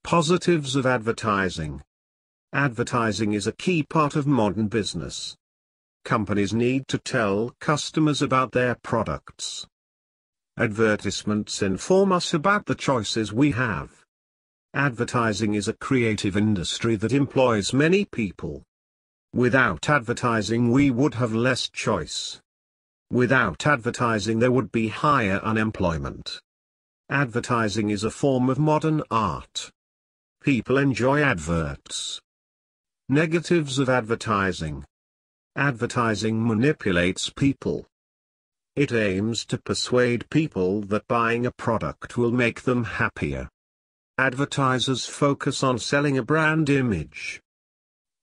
Positives of advertising. Advertising is a key part of modern business. Companies need to tell customers about their products. Advertisements inform us about the choices we have. Advertising is a creative industry that employs many people. Without advertising we would have less choice. Without advertising there would be higher unemployment. Advertising is a form of modern art. People enjoy adverts. Negatives of advertising. Advertising manipulates people. It aims to persuade people that buying a product will make them happier. Advertisers focus on selling a brand image.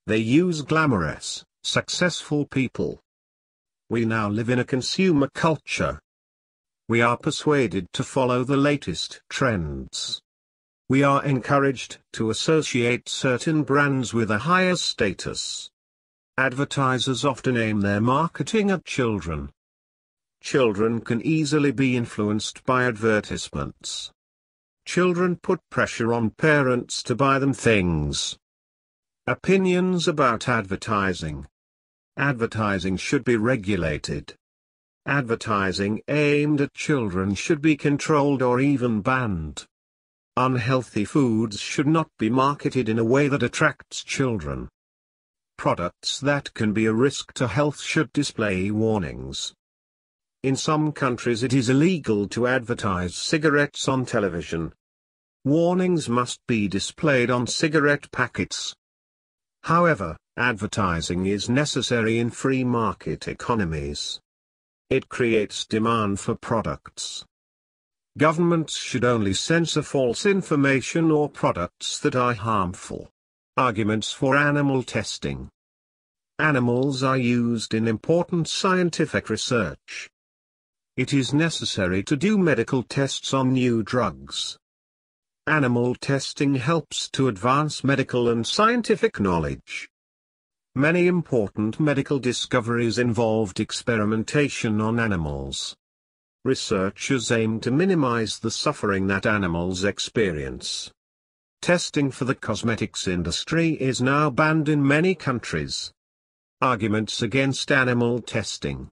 They use glamorous, successful people. We now live in a consumer culture. We are persuaded to follow the latest trends. We are encouraged to associate certain brands with a higher status. Advertisers often aim their marketing at children. Children can easily be influenced by advertisements. Children put pressure on parents to buy them things. Opinions about advertising. Advertising should be regulated. Advertising aimed at children should be controlled or even banned. Unhealthy foods should not be marketed in a way that attracts children. Products that can be a risk to health should display warnings. In some countries it is illegal to advertise cigarettes on television. Warnings must be displayed on cigarette packets. However, advertising is necessary in free market economies. It creates demand for products. Governments should only censor false information or products that are harmful. Arguments for animal testing. Animals are used in important scientific research. It is necessary to do medical tests on new drugs. Animal testing helps to advance medical and scientific knowledge. Many important medical discoveries involved experimentation on animals. Researchers aim to minimize the suffering that animals experience. Testing for the cosmetics industry is now banned in many countries. Arguments against animal testing.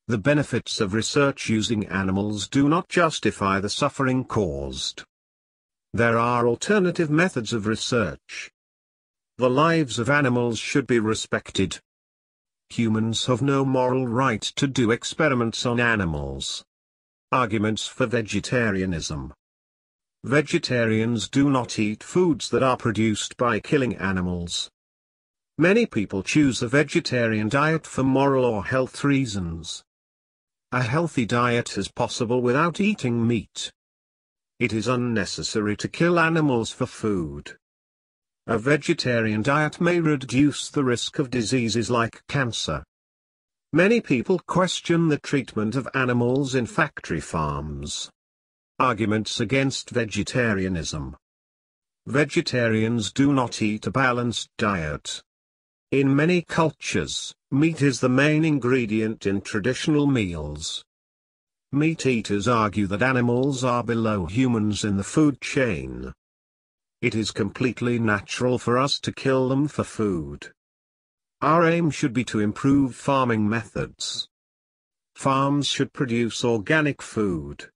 The benefits of research using animals do not justify the suffering caused. There are alternative methods of research. The lives of animals should be respected. Humans have no moral right to do experiments on animals. Arguments for vegetarianism. Vegetarians do not eat foods that are produced by killing animals. Many people choose a vegetarian diet for moral or health reasons. A healthy diet is possible without eating meat. It is unnecessary to kill animals for food. A vegetarian diet may reduce the risk of diseases like cancer. Many people question the treatment of animals in factory farms. Arguments against vegetarianism. Vegetarians do not eat a balanced diet. In many cultures, meat is the main ingredient in traditional meals. Meat eaters argue that animals are below humans in the food chain. It is completely natural for us to kill them for food. Our aim should be to improve farming methods. Farms should produce organic food.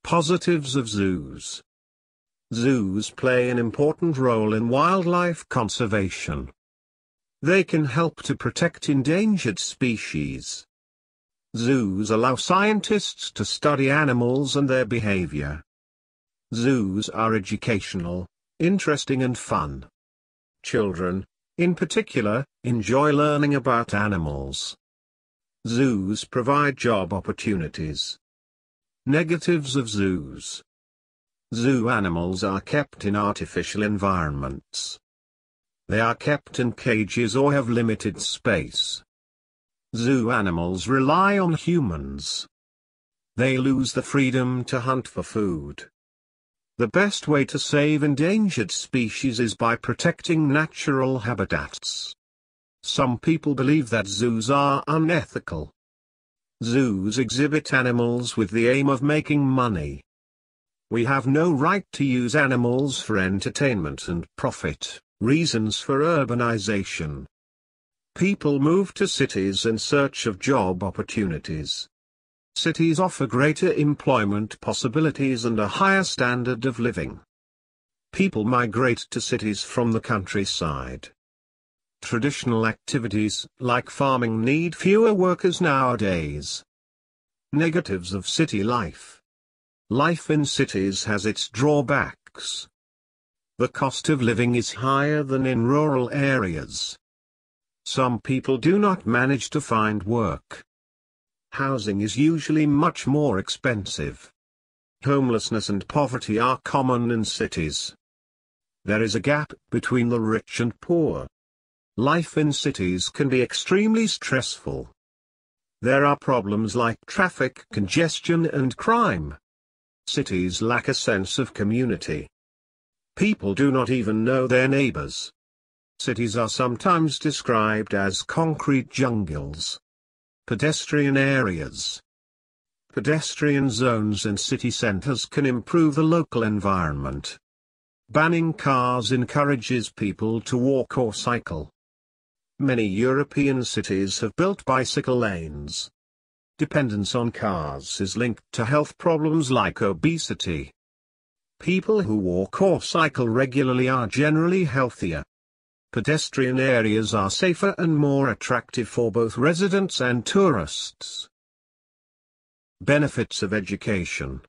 Positives of zoos. Zoos play an important role in wildlife conservation. They can help to protect endangered species. Zoos allow scientists to study animals and their behavior. Zoos are educational, interesting and fun. Children, in particular, enjoy learning about animals. Zoos provide job opportunities. Negatives of zoos. Zoo animals are kept in artificial environments. They are kept in cages or have limited space. Zoo animals rely on humans. They lose the freedom to hunt for food. The best way to save endangered species is by protecting natural habitats. Some people believe that zoos are unethical. Zoos exhibit animals with the aim of making money. We have no right to use animals for entertainment and profit. Reasons for urbanization. People move to cities in search of job opportunities. Cities offer greater employment possibilities and a higher standard of living. People migrate to cities from the countryside. Traditional activities like farming need fewer workers nowadays. Negatives of city life. Life in cities has its drawbacks. The cost of living is higher than in rural areas. Some people do not manage to find work. Housing is usually much more expensive. Homelessness and poverty are common in cities. There is a gap between the rich and poor. Life in cities can be extremely stressful. There are problems like traffic congestion and crime. Cities lack a sense of community. People do not even know their neighbors. Cities are sometimes described as concrete jungles. Pedestrian areas. Pedestrian zones in city centers can improve the local environment. Banning cars encourages people to walk or cycle. Many European cities have built bicycle lanes. Dependence on cars is linked to health problems like obesity. People who walk or cycle regularly are generally healthier. Pedestrian areas are safer and more attractive for both residents and tourists. Benefits of education.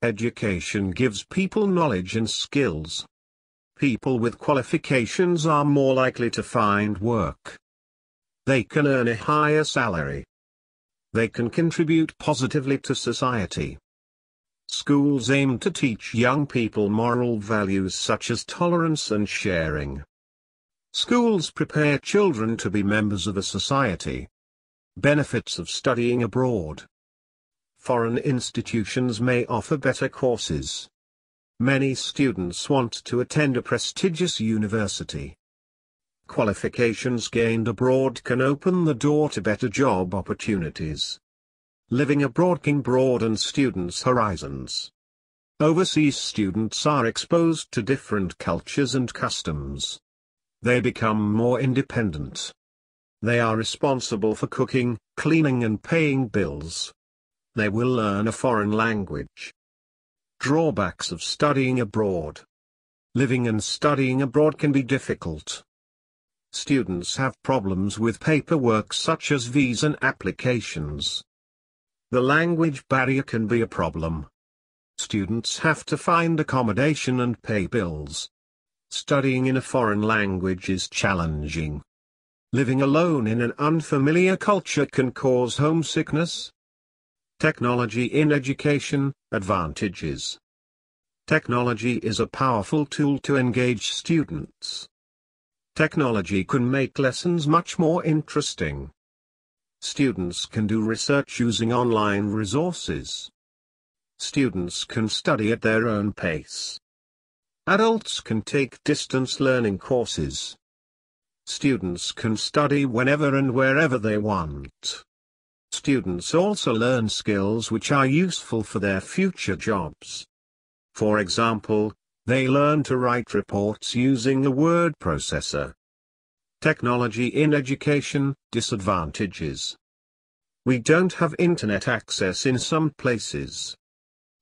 Education gives people knowledge and skills. People with qualifications are more likely to find work. They can earn a higher salary. They can contribute positively to society. Schools aim to teach young people moral values such as tolerance and sharing. Schools prepare children to be members of a society. Benefits of studying abroad. Foreign institutions may offer better courses. Many students want to attend a prestigious university. Qualifications gained abroad can open the door to better job opportunities. Living abroad can broaden students' horizons. Overseas students are exposed to different cultures and customs. They become more independent. They are responsible for cooking, cleaning and paying bills. They will learn a foreign language. Drawbacks of studying abroad. Living and studying abroad can be difficult. Students have problems with paperwork such as visa applications. The language barrier can be a problem. Students have to find accommodation and pay bills. Studying in a foreign language is challenging. Living alone in an unfamiliar culture can cause homesickness. Technology in education, advantages. Technology is a powerful tool to engage students. Technology can make lessons much more interesting. Students can do research using online resources. Students can study at their own pace. Adults can take distance learning courses. Students can study whenever and wherever they want. Students also learn skills which are useful for their future jobs. For example, they learn to write reports using a word processor. Technology in education, disadvantages. We don't have internet access in some places.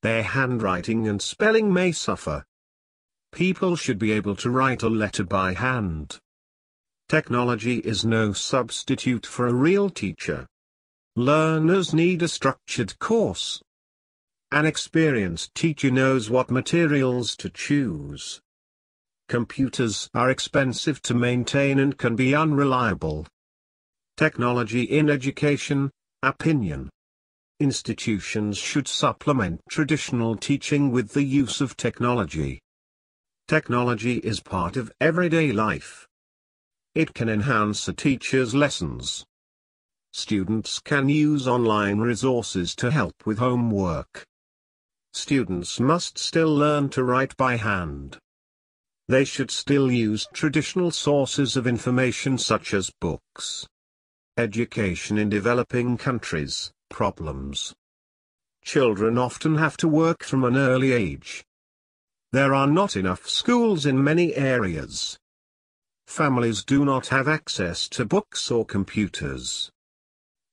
Their handwriting and spelling may suffer. People should be able to write a letter by hand. Technology is no substitute for a real teacher. Learners need a structured course. An experienced teacher knows what materials to choose. Computers are expensive to maintain and can be unreliable. Technology in education, opinion. Institutions should supplement traditional teaching with the use of technology. Technology is part of everyday life. It can enhance a teacher's lessons. Students can use online resources to help with homework. Students must still learn to write by hand. They should still use traditional sources of information such as books. Education in developing countries, problems. Children often have to work from an early age. There are not enough schools in many areas. Families do not have access to books or computers.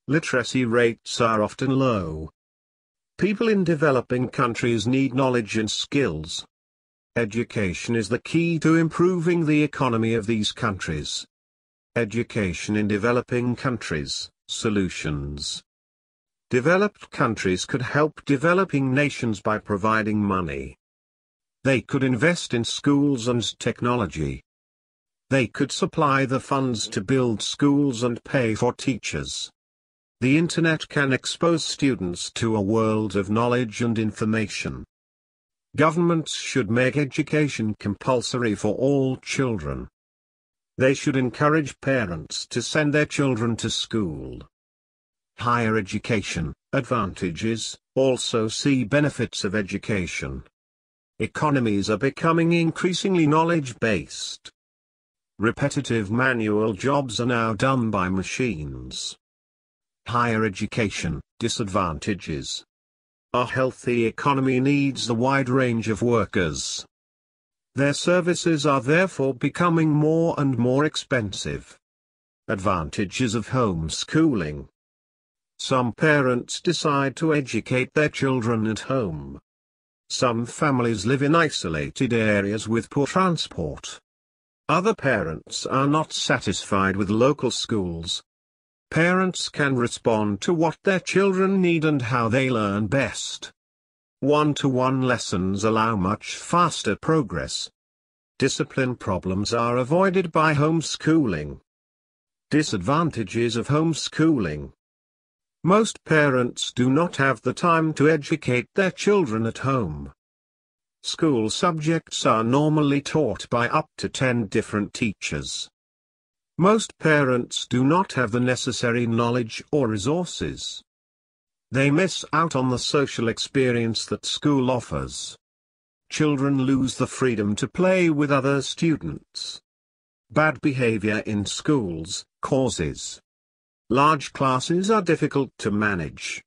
Literacy rates are often low. People in developing countries need knowledge and skills. Education is the key to improving the economy of these countries. Education in developing countries, solutions. Developed countries could help developing nations by providing money. They could invest in schools and technology. They could supply the funds to build schools and pay for teachers. The Internet can expose students to a world of knowledge and information. Governments should make education compulsory for all children. They should encourage parents to send their children to school. Higher education, advantages, also see benefits of education. Economies are becoming increasingly knowledge-based. Repetitive manual jobs are now done by machines. Higher education, disadvantages. A healthy economy needs a wide range of workers. Their services are therefore becoming more and more expensive. Advantages of homeschooling. Some parents decide to educate their children at home. Some families live in isolated areas with poor transport. Other parents are not satisfied with local schools. Parents can respond to what their children need and how they learn best. One-to-one lessons allow much faster progress. Discipline problems are avoided by homeschooling. Disadvantages of homeschooling. Most parents do not have the time to educate their children at home. School subjects are normally taught by up to 10 different teachers. Most parents do not have the necessary knowledge or resources. They miss out on the social experience that school offers. Children lose the freedom to play with other students. Bad behavior in schools, causes. Large classes are difficult to manage.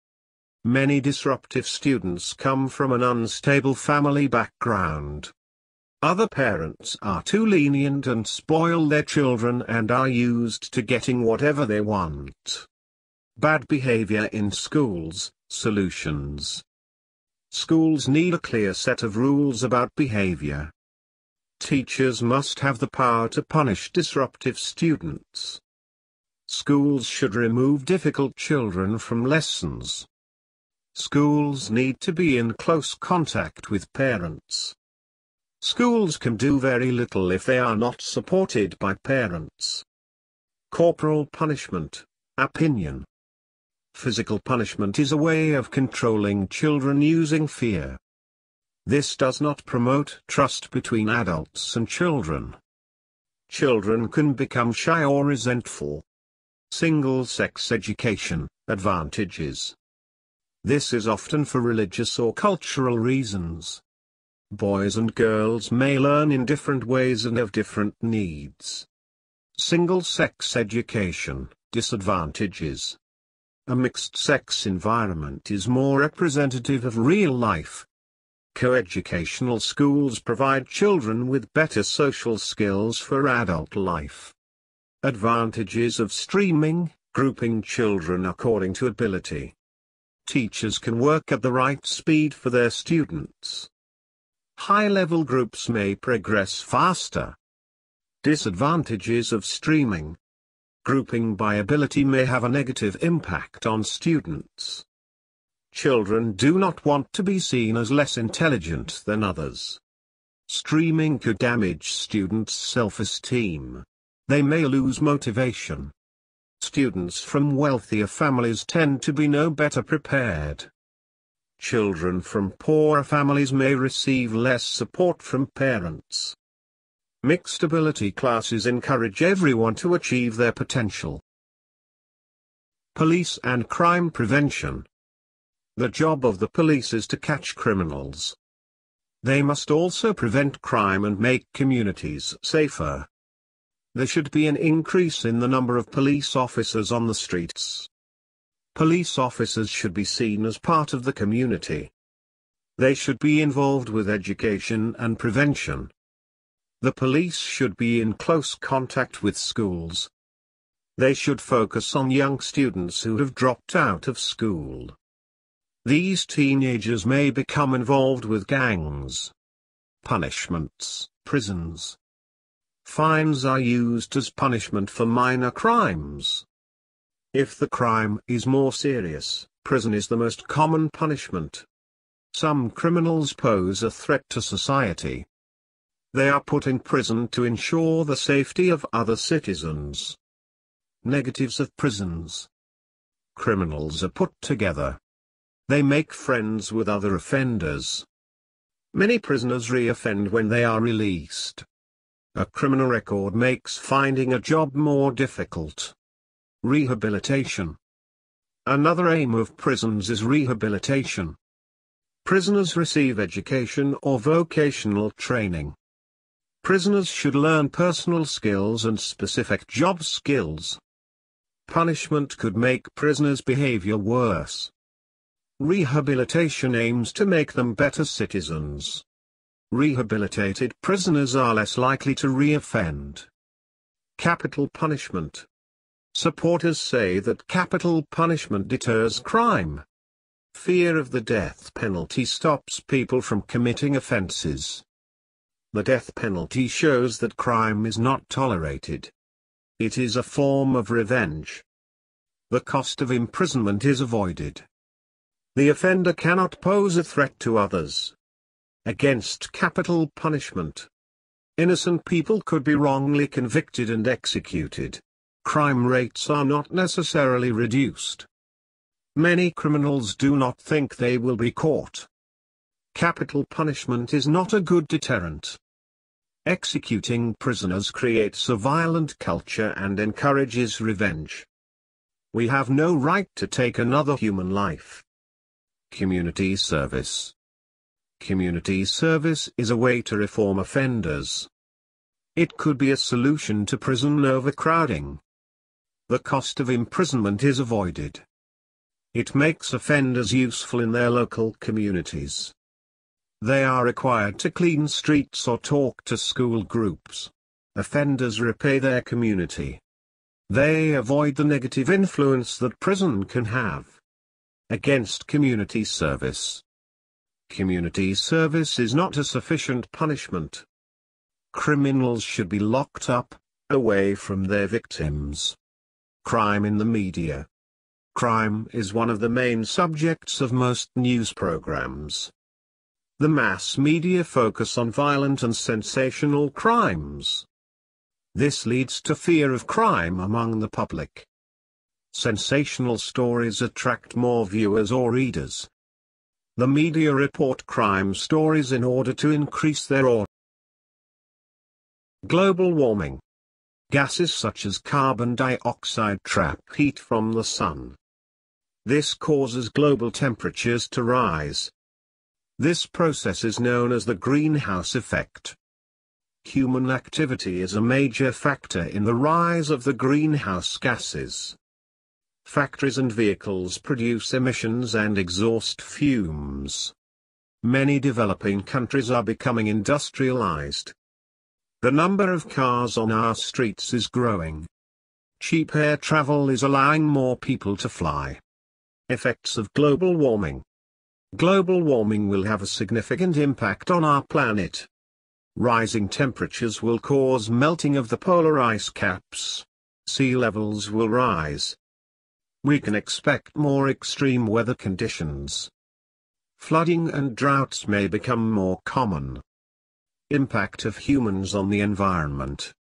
Many disruptive students come from an unstable family background. Other parents are too lenient and spoil their children and are used to getting whatever they want. Bad behavior in schools, solutions. Schools need a clear set of rules about behavior. Teachers must have the power to punish disruptive students. Schools should remove difficult children from lessons. Schools need to be in close contact with parents. Schools can do very little if they are not supported by parents. Corporal punishment, opinion. Physical punishment is a way of controlling children using fear. This does not promote trust between adults and children. Children can become shy or resentful. Single-sex education, advantages. This is often for religious or cultural reasons. Boys and girls may learn in different ways and have different needs. Single-sex education, disadvantages. A mixed-sex environment is more representative of real life. Coeducational schools provide children with better social skills for adult life. Advantages of streaming, grouping children according to ability. Teachers can work at the right speed for their students. High-level groups may progress faster. Disadvantages of streaming. Grouping by ability may have a negative impact on students. Children do not want to be seen as less intelligent than others. Streaming could damage students' self-esteem. They may lose motivation. Students from wealthier families tend to be no better prepared. Children from poorer families may receive less support from parents. Mixed ability classes encourage everyone to achieve their potential. Police and crime prevention. The job of the police is to catch criminals. They must also prevent crime and make communities safer. There should be an increase in the number of police officers on the streets. Police officers should be seen as part of the community. They should be involved with education and prevention. The police should be in close contact with schools. They should focus on young students who have dropped out of school. These teenagers may become involved with gangs. Punishments, prisons. Fines are used as punishment for minor crimes. If the crime is more serious, prison is the most common punishment. Some criminals pose a threat to society. They are put in prison to ensure the safety of other citizens. Negatives of prisons. Criminals are put together. They make friends with other offenders. Many prisoners re-offend when they are released. A criminal record makes finding a job more difficult. Rehabilitation. Another aim of prisons is rehabilitation. Prisoners receive education or vocational training. Prisoners should learn personal skills and specific job skills. Punishment could make prisoners' behavior worse. Rehabilitation aims to make them better citizens. Rehabilitated prisoners are less likely to re-offend. Capital punishment. Supporters say that capital punishment deters crime. Fear of the death penalty stops people from committing offenses. The death penalty shows that crime is not tolerated. It is a form of revenge. The cost of imprisonment is avoided. The offender cannot pose a threat to others. Against capital punishment. Innocent people could be wrongly convicted and executed. Crime rates are not necessarily reduced. Many criminals do not think they will be caught. Capital punishment is not a good deterrent. Executing prisoners creates a violent culture and encourages revenge. We have no right to take another human life. Community service. Community service is a way to reform offenders. It could be a solution to prison overcrowding. The cost of imprisonment is avoided. It makes offenders useful in their local communities. They are required to clean streets or talk to school groups. Offenders repay their community. They avoid the negative influence that prison can have. Against community service. Community service is not a sufficient punishment. Criminals should be locked up, away from their victims. Crime in the media. Crime is one of the main subjects of most news programs. The mass media focus on violent and sensational crimes. This leads to fear of crime among the public. Sensational stories attract more viewers or readers. The media report crime stories in order to increase their audience. Global warming. Gases such as carbon dioxide trap heat from the sun. This causes global temperatures to rise. This process is known as the greenhouse effect. Human activity is a major factor in the rise of the greenhouse gases. Factories and vehicles produce emissions and exhaust fumes. Many developing countries are becoming industrialized. The number of cars on our streets is growing. Cheap air travel is allowing more people to fly. Effects of global warming. Global warming will have a significant impact on our planet. Rising temperatures will cause melting of the polar ice caps. Sea levels will rise. We can expect more extreme weather conditions. Flooding and droughts may become more common. Impact of humans on the environment.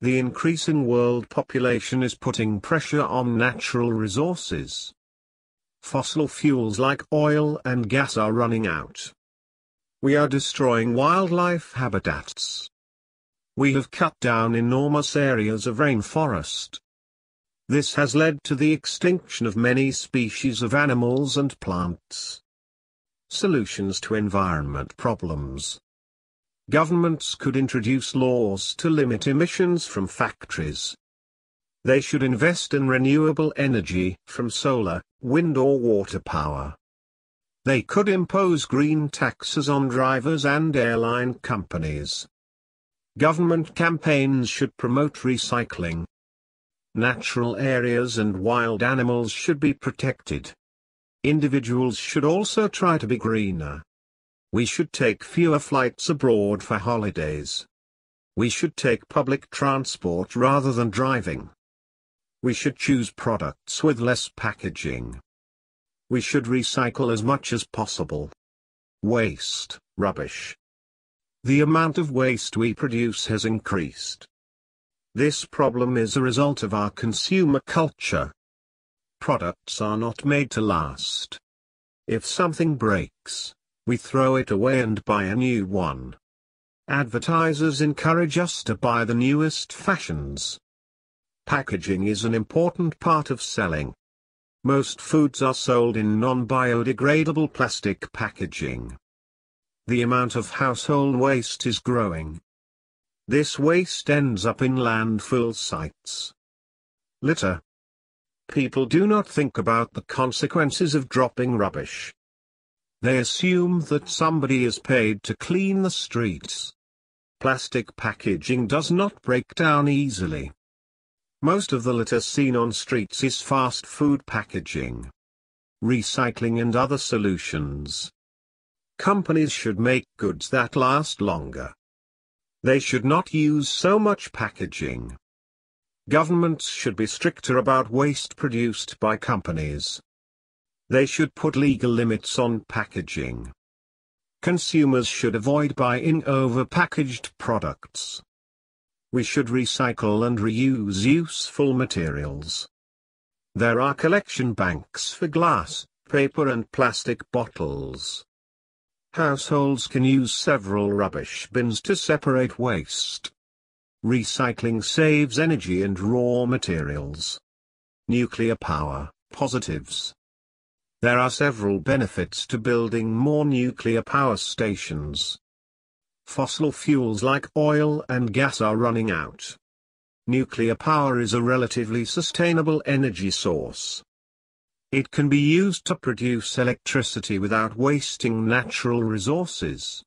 The increasing world population is putting pressure on natural resources. Fossil fuels like oil and gas are running out. We are destroying wildlife habitats. We have cut down enormous areas of rainforest. This has led to the extinction of many species of animals and plants. Solutions to environment problems. Governments could introduce laws to limit emissions from factories. They should invest in renewable energy from solar, wind or water power. They could impose green taxes on drivers and airline companies. Government campaigns should promote recycling. Natural areas and wild animals should be protected. Individuals should also try to be greener. We should take fewer flights abroad for holidays. We should take public transport rather than driving. We should choose products with less packaging. We should recycle as much as possible. Waste, rubbish. The amount of waste we produce has increased. This problem is a result of our consumer culture. Products are not made to last. If something breaks, we throw it away and buy a new one. Advertisers encourage us to buy the newest fashions. Packaging is an important part of selling. Most foods are sold in non-biodegradable plastic packaging. The amount of household waste is growing. This waste ends up in landfill sites. Litter. People do not think about the consequences of dropping rubbish. They assume that somebody is paid to clean the streets. Plastic packaging does not break down easily. Most of the litter seen on streets is fast food packaging. Recycling and other solutions. Companies should make goods that last longer. They should not use so much packaging. Governments should be stricter about waste produced by companies. They should put legal limits on packaging. Consumers should avoid buying overpackaged products. We should recycle and reuse useful materials. There are collection banks for glass, paper and plastic bottles. Households can use several rubbish bins to separate waste. Recycling saves energy and raw materials. Nuclear power, positives. There are several benefits to building more nuclear power stations. Fossil fuels like oil and gas are running out. Nuclear power is a relatively sustainable energy source. It can be used to produce electricity without wasting natural resources.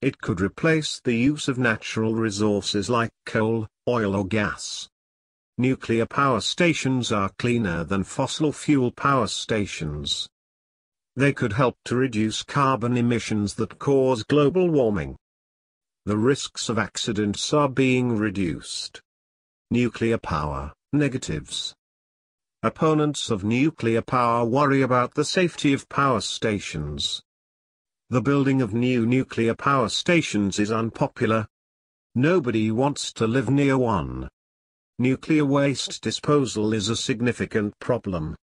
It could replace the use of natural resources like coal, oil or gas. Nuclear power stations are cleaner than fossil fuel power stations. They could help to reduce carbon emissions that cause global warming. The risks of accidents are being reduced. Nuclear power, negatives. Opponents of nuclear power worry about the safety of power stations. The building of new nuclear power stations is unpopular. Nobody wants to live near one. Nuclear waste disposal is a significant problem.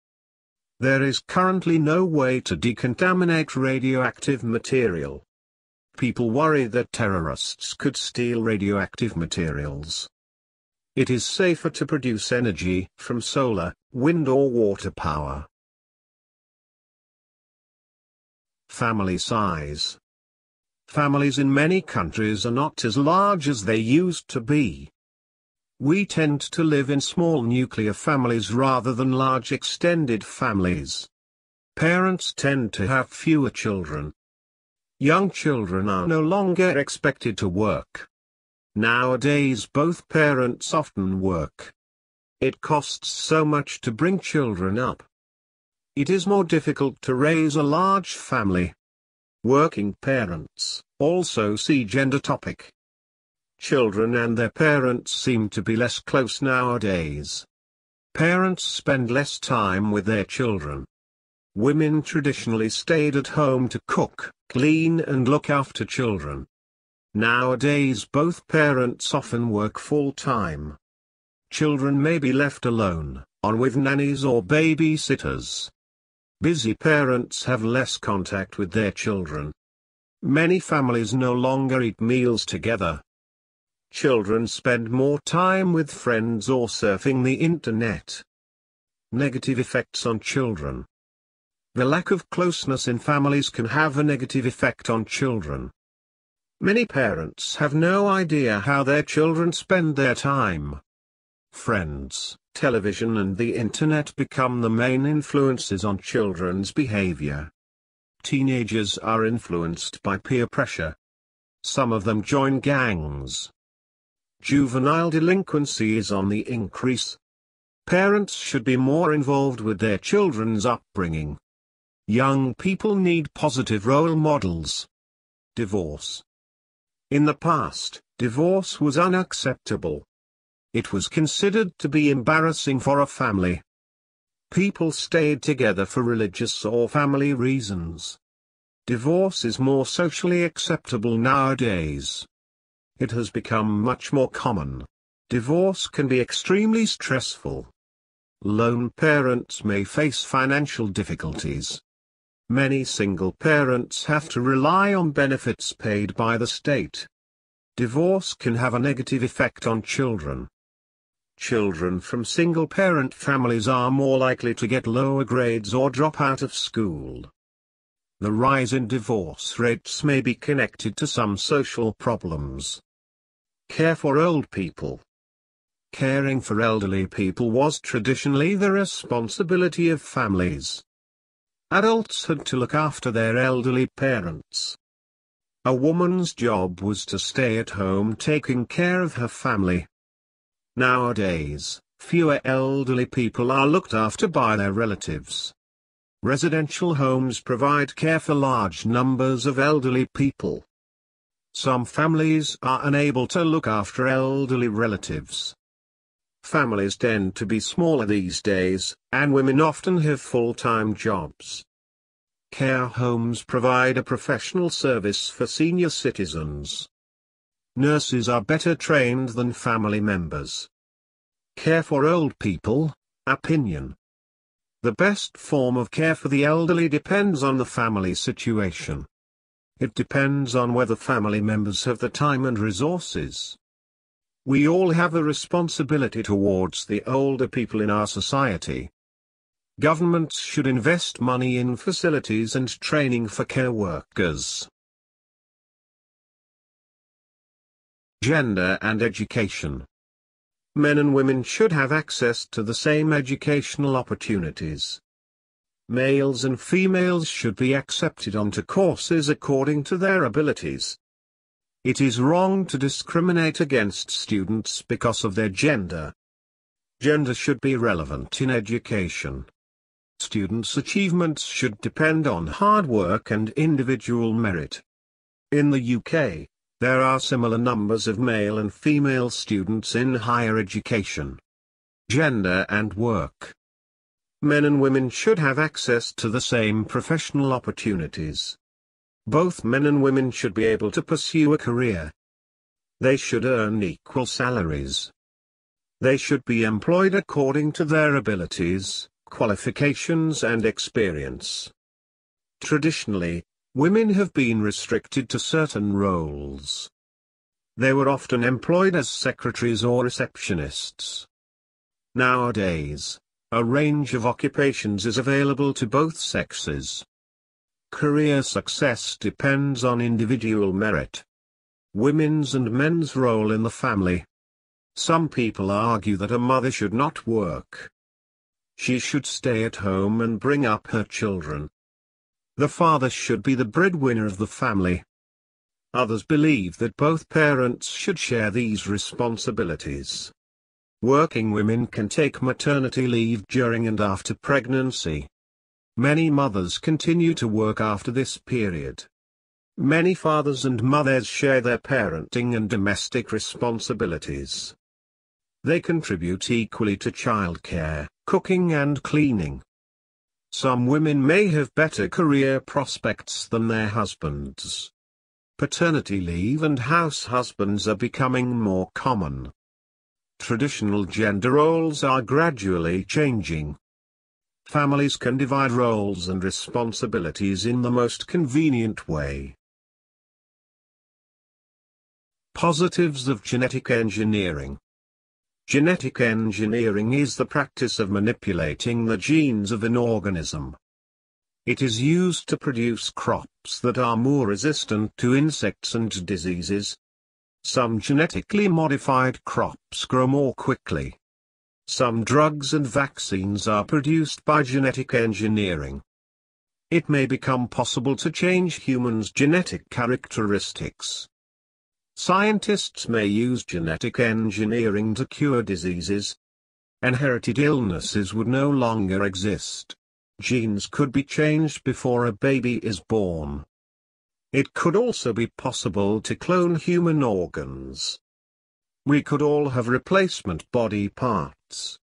There is currently no way to decontaminate radioactive material. People worry that terrorists could steal radioactive materials. It is safer to produce energy from solar, wind or water power. Family size. Families in many countries are not as large as they used to be. We tend to live in small nuclear families rather than large extended families. Parents tend to have fewer children. Young children are no longer expected to work. Nowadays both parents often work. It costs so much to bring children up. It is more difficult to raise a large family. Working parents also see gender topic. Children and their parents seem to be less close nowadays. Parents spend less time with their children. Women traditionally stayed at home to cook, clean and look after children. Nowadays both parents often work full-time. Children may be left alone, or with nannies or babysitters. Busy parents have less contact with their children. Many families no longer eat meals together. Children spend more time with friends or surfing the internet. Negative effects on children. The lack of closeness in families can have a negative effect on children. Many parents have no idea how their children spend their time. Friends, television and the internet become the main influences on children's behavior. Teenagers are influenced by peer pressure. Some of them join gangs. Juvenile delinquency is on the increase. Parents should be more involved with their children's upbringing. Young people need positive role models. Divorce. In the past, divorce was unacceptable. It was considered to be embarrassing for a family. People stayed together for religious or family reasons. Divorce is more socially acceptable nowadays. It has become much more common. Divorce can be extremely stressful. Lone parents may face financial difficulties. Many single parents have to rely on benefits paid by the state. Divorce can have a negative effect on children. Children from single-parent families are more likely to get lower grades or drop out of school. The rise in divorce rates may be connected to some social problems. Care for old people. Caring for elderly people was traditionally the responsibility of families. Adults had to look after their elderly parents. A woman's job was to stay at home taking care of her family. Nowadays, fewer elderly people are looked after by their relatives. Residential homes provide care for large numbers of elderly people. Some families are unable to look after elderly relatives. Families tend to be smaller these days, and women often have full-time jobs. Care homes provide a professional service for senior citizens. Nurses are better trained than family members. Care for old people. Opinion. The best form of care for the elderly depends on the family situation. It depends on whether family members have the time and resources. We all have a responsibility towards the older people in our society. Governments should invest money in facilities and training for care workers. Gender and education. Men and women should have access to the same educational opportunities. Males and females should be accepted onto courses according to their abilities. It is wrong to discriminate against students because of their gender. Gender should be relevant in education. Students' achievements should depend on hard work and individual merit. In the UK, there are similar numbers of male and female students in higher education. Gender and work. Men and women should have access to the same professional opportunities. Both men and women should be able to pursue a career. They should earn equal salaries. They should be employed according to their abilities, qualifications and experience. Traditionally, women have been restricted to certain roles. They were often employed as secretaries or receptionists. Nowadays, a range of occupations is available to both sexes. Career success depends on individual merit. Women's and men's role in the family. Some people argue that a mother should not work. She should stay at home and bring up her children. The father should be the breadwinner of the family. Others believe that both parents should share these responsibilities. Working women can take maternity leave during and after pregnancy. Many mothers continue to work after this period. Many fathers and mothers share their parenting and domestic responsibilities. They contribute equally to childcare, cooking and cleaning. Some women may have better career prospects than their husbands. Paternity leave and house husbands are becoming more common. Traditional gender roles are gradually changing. Families can divide roles and responsibilities in the most convenient way. Positives of genetic engineering. Genetic engineering is the practice of manipulating the genes of an organism. It is used to produce crops that are more resistant to insects and diseases. Some genetically modified crops grow more quickly. Some drugs and vaccines are produced by genetic engineering. It may become possible to change humans' genetic characteristics. Scientists may use genetic engineering to cure diseases. Inherited illnesses would no longer exist. Genes could be changed before a baby is born. It could also be possible to clone human organs. We could all have replacement body parts.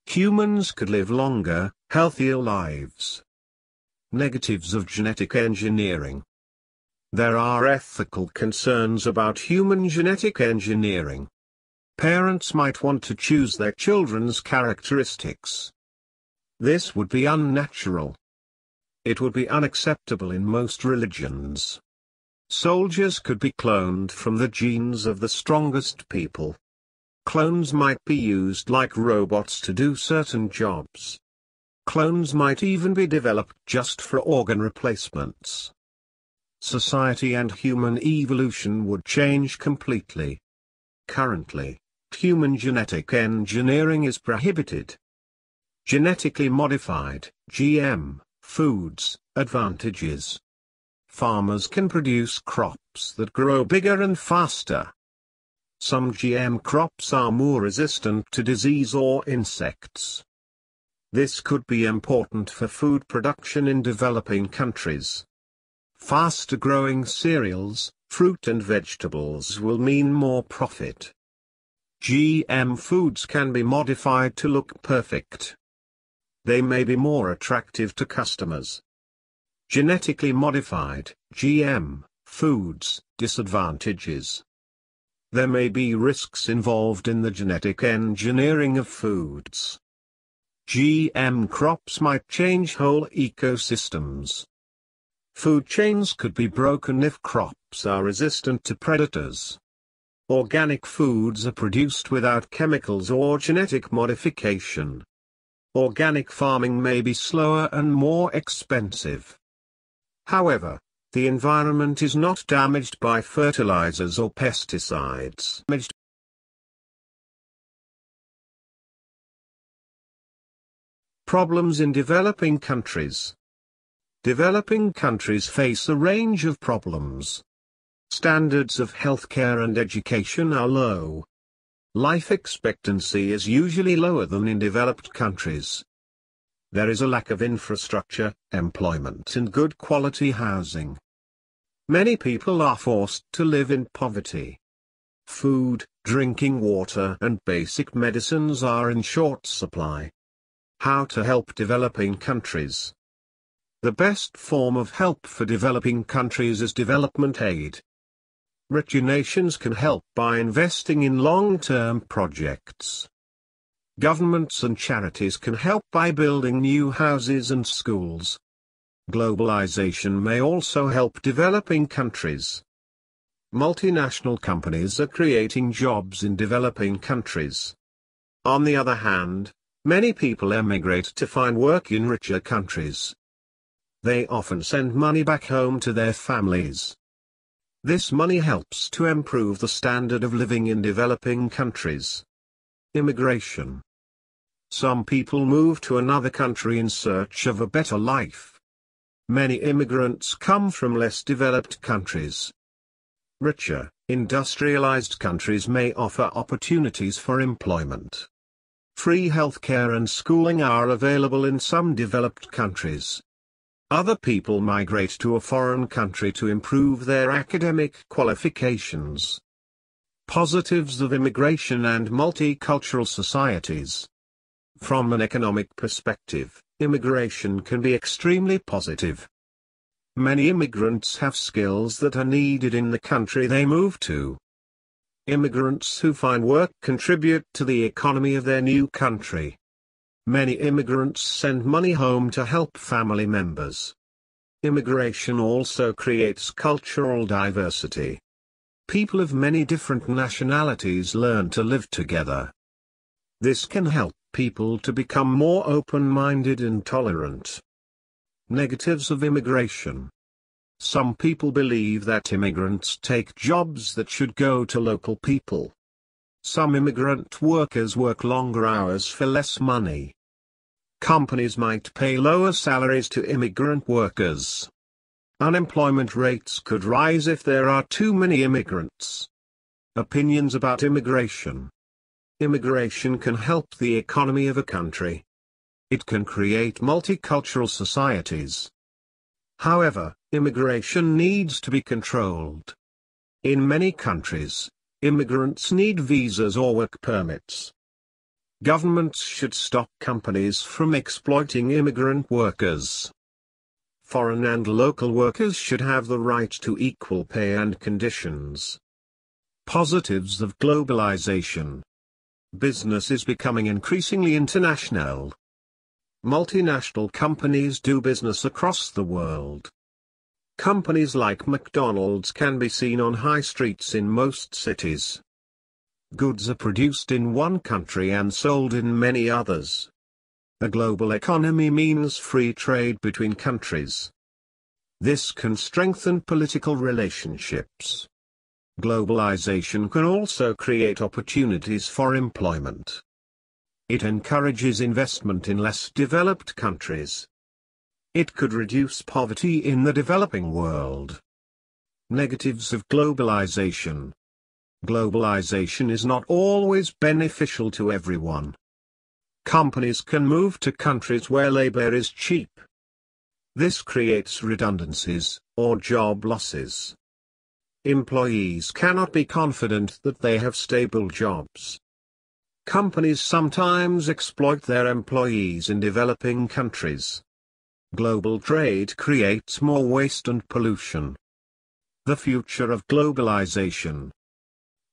Humans could live longer, healthier lives. Negatives of genetic engineering. There are ethical concerns about human genetic engineering. Parents might want to choose their children's characteristics. This would be unnatural. It would be unacceptable in most religions. Soldiers could be cloned from the genes of the strongest people. Clones might be used like robots to do certain jobs. Clones might even be developed just for organ replacements. Society and human evolution would change completely. Currently, human genetic engineering is prohibited. Genetically modified, GM, foods, advantages. Farmers can produce crops that grow bigger and faster. Some GM crops are more resistant to disease or insects. This could be important for food production in developing countries. Faster growing cereals, fruit and vegetables will mean more profit. GM foods can be modified to look perfect. They may be more attractive to customers. Genetically modified, GM, foods, disadvantages. There may be risks involved in the genetic engineering of foods. GM crops might change whole ecosystems. Food chains could be broken if crops are resistant to predators. Organic foods are produced without chemicals or genetic modification. Organic farming may be slower and more expensive. However, the environment is not damaged by fertilizers or pesticides. Problems in developing countries. Developing countries face a range of problems. Standards of healthcare and education are low. Life expectancy is usually lower than in developed countries. There is a lack of infrastructure, employment and good quality housing. Many people are forced to live in poverty. Food, drinking water and basic medicines are in short supply. How to help developing countries. The best form of help for developing countries is development aid. Richer nations can help by investing in long-term projects. Governments and charities can help by building new houses and schools. Globalization may also help developing countries. Multinational companies are creating jobs in developing countries. On the other hand, many people emigrate to find work in richer countries. They often send money back home to their families. This money helps to improve the standard of living in developing countries. Immigration. Some people move to another country in search of a better life. Many immigrants come from less developed countries. Richer, industrialized countries may offer opportunities for employment. Free healthcare and schooling are available in some developed countries. Other people migrate to a foreign country to improve their academic qualifications. Positives of immigration and multicultural societies. From an economic perspective, immigration can be extremely positive. Many immigrants have skills that are needed in the country they move to. Immigrants who find work contribute to the economy of their new country. Many immigrants send money home to help family members. Immigration also creates cultural diversity. People of many different nationalities learn to live together. This can help people to become more open-minded and tolerant. Negatives of immigration. Some people believe that immigrants take jobs that should go to local people. Some immigrant workers work longer hours for less money. Companies might pay lower salaries to immigrant workers. Unemployment rates could rise if there are too many immigrants. Opinions about immigration. Immigration can help the economy of a country. It can create multicultural societies. However, immigration needs to be controlled. In many countries, immigrants need visas or work permits. Governments should stop companies from exploiting immigrant workers. Foreign and local workers should have the right to equal pay and conditions. Positives of globalization. Business is becoming increasingly international. Multinational companies do business across the world. Companies like McDonald's can be seen on high streets in most cities. Goods are produced in one country and sold in many others. A global economy means free trade between countries. This can strengthen political relationships. Globalization can also create opportunities for employment. It encourages investment in less developed countries. It could reduce poverty in the developing world. Negatives of globalization. Globalization is not always beneficial to everyone. Companies can move to countries where labor is cheap. This creates redundancies, or job losses. Employees cannot be confident that they have stable jobs. Companies sometimes exploit their employees in developing countries. Global trade creates more waste and pollution. The future of globalization.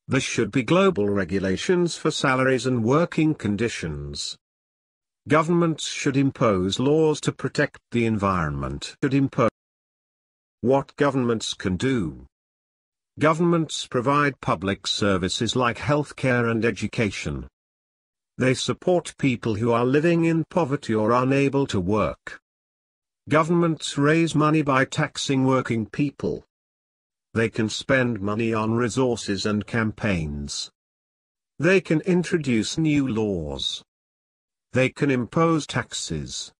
There should be global regulations for salaries and working conditions. Governments should impose laws to protect the environment. What governments can do. Governments provide public services like healthcare and education. They support people who are living in poverty or unable to work. Governments raise money by taxing working people. They can spend money on resources and campaigns. They can introduce new laws. They can impose taxes.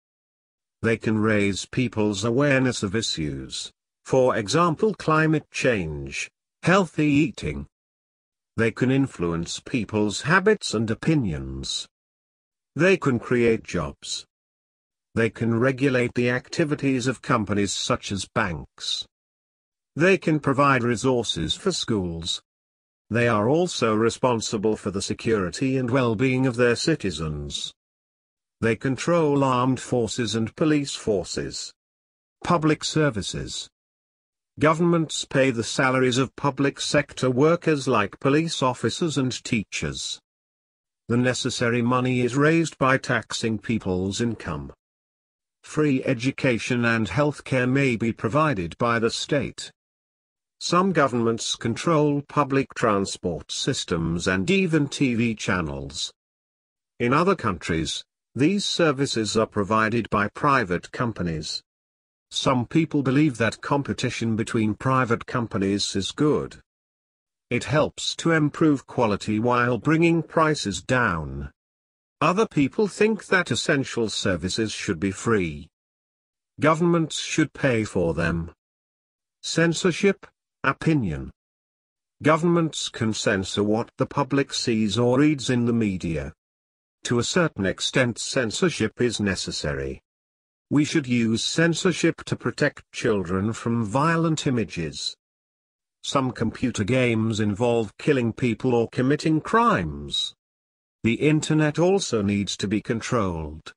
They can raise people's awareness of issues, for example climate change, healthy eating. They can influence people's habits and opinions. They can create jobs. They can regulate the activities of companies such as banks. They can provide resources for schools. They are also responsible for the security and well-being of their citizens. They control armed forces and police forces. Public services. Governments pay the salaries of public sector workers like police officers and teachers. The necessary money is raised by taxing people's income. Free education and healthcare may be provided by the state. Some governments control public transport systems and even TV channels. In other countries, these services are provided by private companies. Some people believe that competition between private companies is good. It helps to improve quality while bringing prices down. Other people think that essential services should be free. Governments should pay for them. Censorship, opinion. Governments can censor what the public sees or reads in the media. To a certain extent censorship is necessary. We should use censorship to protect children from violent images. Some computer games involve killing people or committing crimes. The internet also needs to be controlled.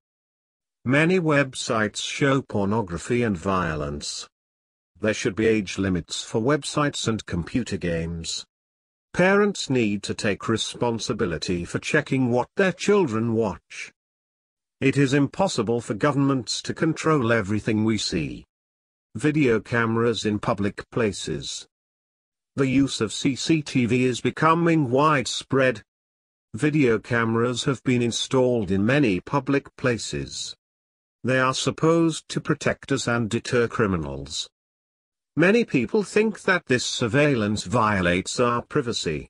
Many websites show pornography and violence. There should be age limits for websites and computer games. Parents need to take responsibility for checking what their children watch. It is impossible for governments to control everything we see. Video cameras in public places. The use of CCTV is becoming widespread. Video cameras have been installed in many public places. They are supposed to protect us and deter criminals. Many people think that this surveillance violates our privacy.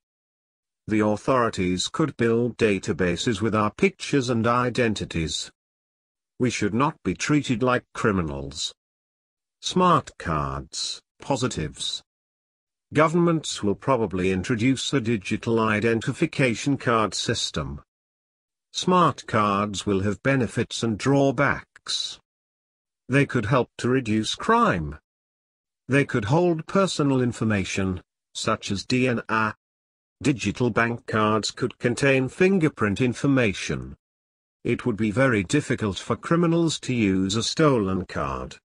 The authorities could build databases with our pictures and identities. We should not be treated like criminals. Smart cards, positives. Governments will probably introduce a digital identification card system. Smart cards will have benefits and drawbacks. They could help to reduce crime. They could hold personal information, such as DNA. Digital bank cards could contain fingerprint information. It would be very difficult for criminals to use a stolen card.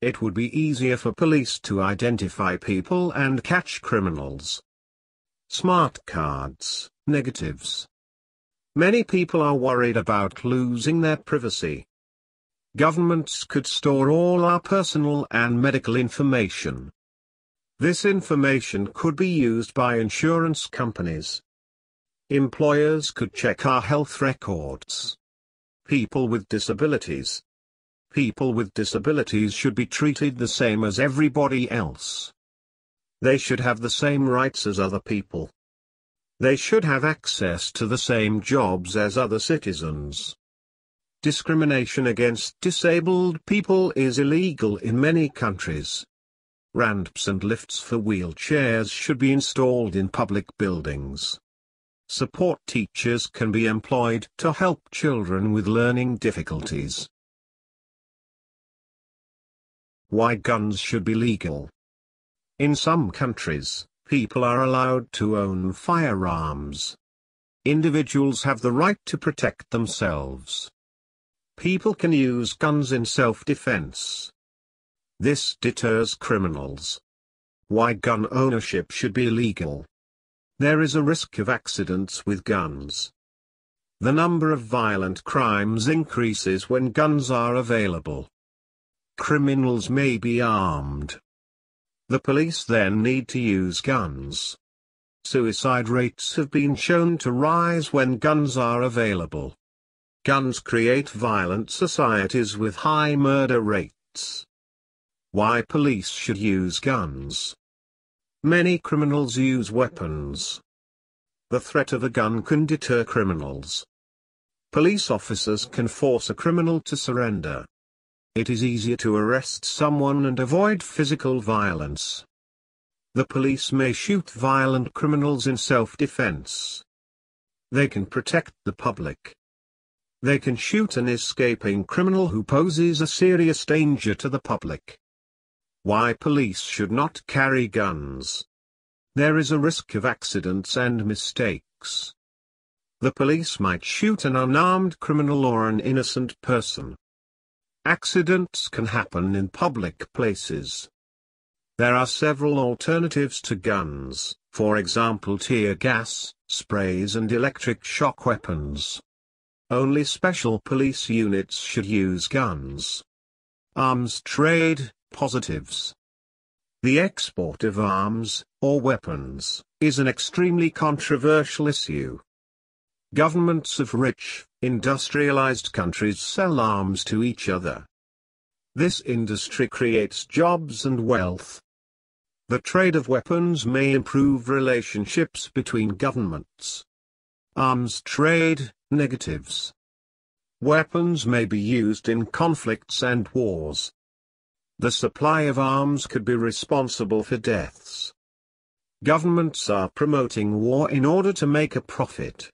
It would be easier for police to identify people and catch criminals. Smart cards, negatives. Many people are worried about losing their privacy. Governments could store all our personal and medical information. This information could be used by insurance companies. Employers could check our health records. People with disabilities. People with disabilities should be treated the same as everybody else. They should have the same rights as other people. They should have access to the same jobs as other citizens. Discrimination against disabled people is illegal in many countries. Ramps and lifts for wheelchairs should be installed in public buildings. Support teachers can be employed to help children with learning difficulties. Why guns should be legal. In some countries, people are allowed to own firearms. Individuals have the right to protect themselves. People can use guns in self-defense. This deters criminals. Why gun ownership should be illegal. There is a risk of accidents with guns. The number of violent crimes increases when guns are available. Criminals may be armed. The police then need to use guns. Suicide rates have been shown to rise when guns are available. Guns create violent societies with high murder rates. Why police should use guns. Many criminals use weapons. The threat of a gun can deter criminals. Police officers can force a criminal to surrender. It is easier to arrest someone and avoid physical violence. The police may shoot violent criminals in self-defense. They can protect the public. They can shoot an escaping criminal who poses a serious danger to the public. Why police should not carry guns. There is a risk of accidents and mistakes. The police might shoot an unarmed criminal or an innocent person. Accidents can happen in public places. There are several alternatives to guns, for example tear gas, sprays and electric shock weapons. Only special police units should use guns. Arms trade, positives. The export of arms, or weapons, is an extremely controversial issue. Governments of rich, industrialized countries sell arms to each other. This industry creates jobs and wealth. The trade of weapons may improve relationships between governments. Arms trade, negatives. Weapons may be used in conflicts and wars. The supply of arms could be responsible for deaths. Governments are promoting war in order to make a profit.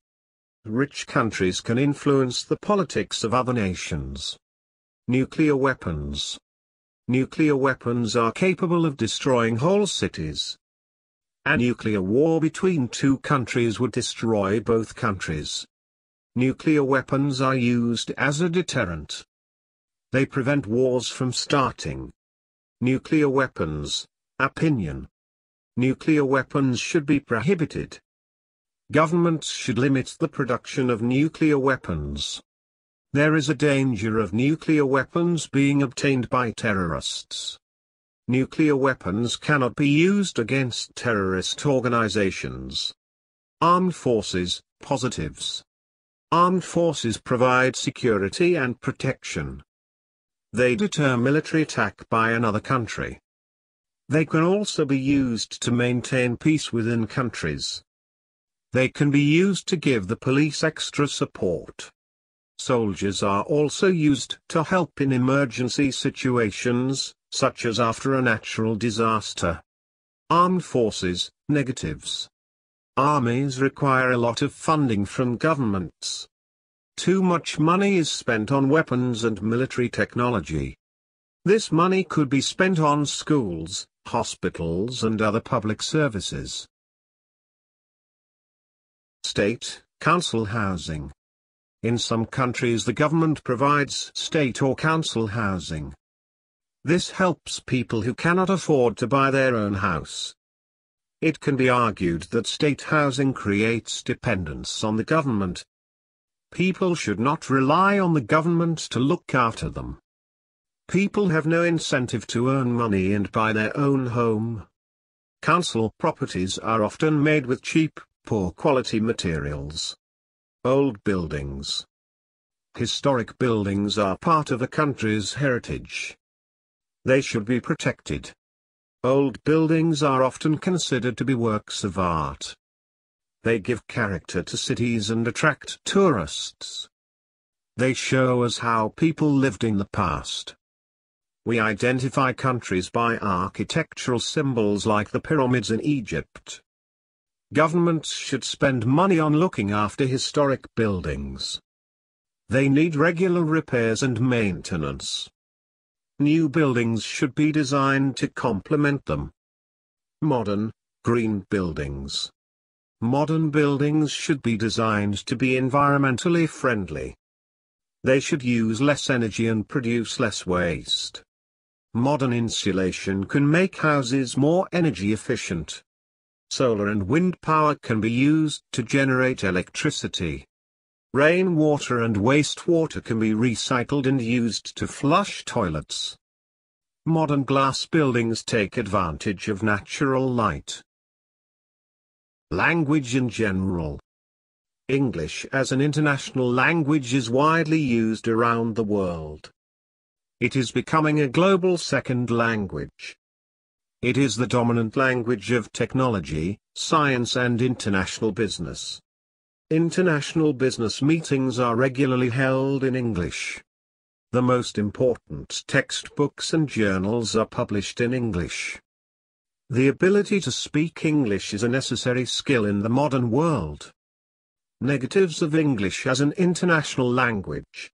Rich countries can influence the politics of other nations. Nuclear weapons. Nuclear weapons are capable of destroying whole cities. A nuclear war between two countries would destroy both countries. Nuclear weapons are used as a deterrent. They prevent wars from starting. Nuclear weapons. Opinion. Nuclear weapons should be prohibited. Governments should limit the production of nuclear weapons. There is a danger of nuclear weapons being obtained by terrorists. Nuclear weapons cannot be used against terrorist organizations. Armed forces, positives. Armed forces provide security and protection. They deter military attack by another country. They can also be used to maintain peace within countries. They can be used to give the police extra support. Soldiers are also used to help in emergency situations, such as after a natural disaster. Armed forces, negatives. Armies require a lot of funding from governments. Too much money is spent on weapons and military technology. This money could be spent on schools, hospitals and other public services. State, council housing. In some countries the government provides state or council housing. This helps people who cannot afford to buy their own house. It can be argued that state housing creates dependence on the government. People should not rely on the government to look after them. People have no incentive to earn money and buy their own home. Council properties are often made with cheap, poor quality materials. Old buildings. Historic buildings are part of a country's heritage. They should be protected. Old buildings are often considered to be works of art. They give character to cities and attract tourists. They show us how people lived in the past. We identify countries by architectural symbols like the pyramids in Egypt. Governments should spend money on looking after historic buildings. They need regular repairs and maintenance. New buildings should be designed to complement them. Modern, green buildings. Modern buildings should be designed to be environmentally friendly. They should use less energy and produce less waste. Modern insulation can make houses more energy efficient. Solar and wind power can be used to generate electricity. Rainwater and wastewater can be recycled and used to flush toilets. Modern glass buildings take advantage of natural light. Language in general. English as an international language is widely used around the world. It is becoming a global second language. It is the dominant language of technology, science and international business. International business meetings are regularly held in English. The most important textbooks and journals are published in English. The ability to speak English is a necessary skill in the modern world. Negatives of English as an international language.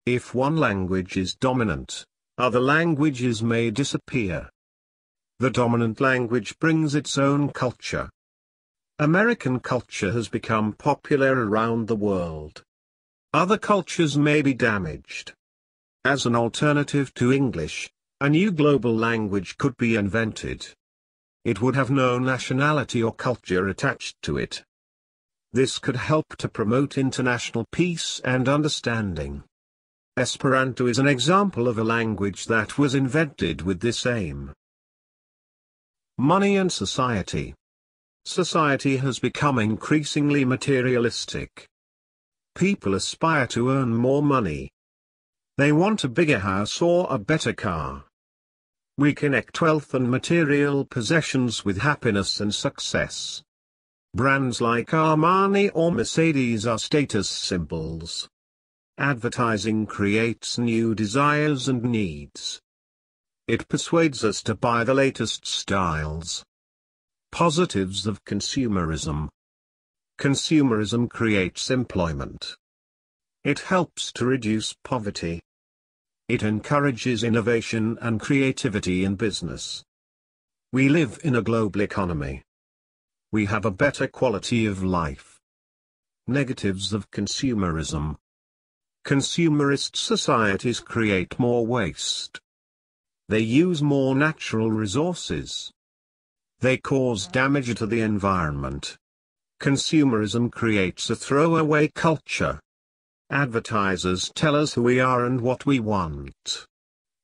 If one language is dominant, other languages may disappear. The dominant language brings its own culture. American culture has become popular around the world. Other cultures may be damaged. As an alternative to English, a new global language could be invented. It would have no nationality or culture attached to it. This could help to promote international peace and understanding. Esperanto is an example of a language that was invented with this aim. Money and society. Society has become increasingly materialistic. People aspire to earn more money. They want a bigger house or a better car. We connect wealth and material possessions with happiness and success. Brands like Armani or Mercedes are status symbols. Advertising creates new desires and needs. It persuades us to buy the latest styles. Positives of consumerism. Consumerism creates employment. It helps to reduce poverty. It encourages innovation and creativity in business. We live in a global economy. We have a better quality of life. Negatives of consumerism. Consumerist societies create more waste. They use more natural resources. They cause damage to the environment. Consumerism creates a throwaway culture. Advertisers tell us who we are and what we want.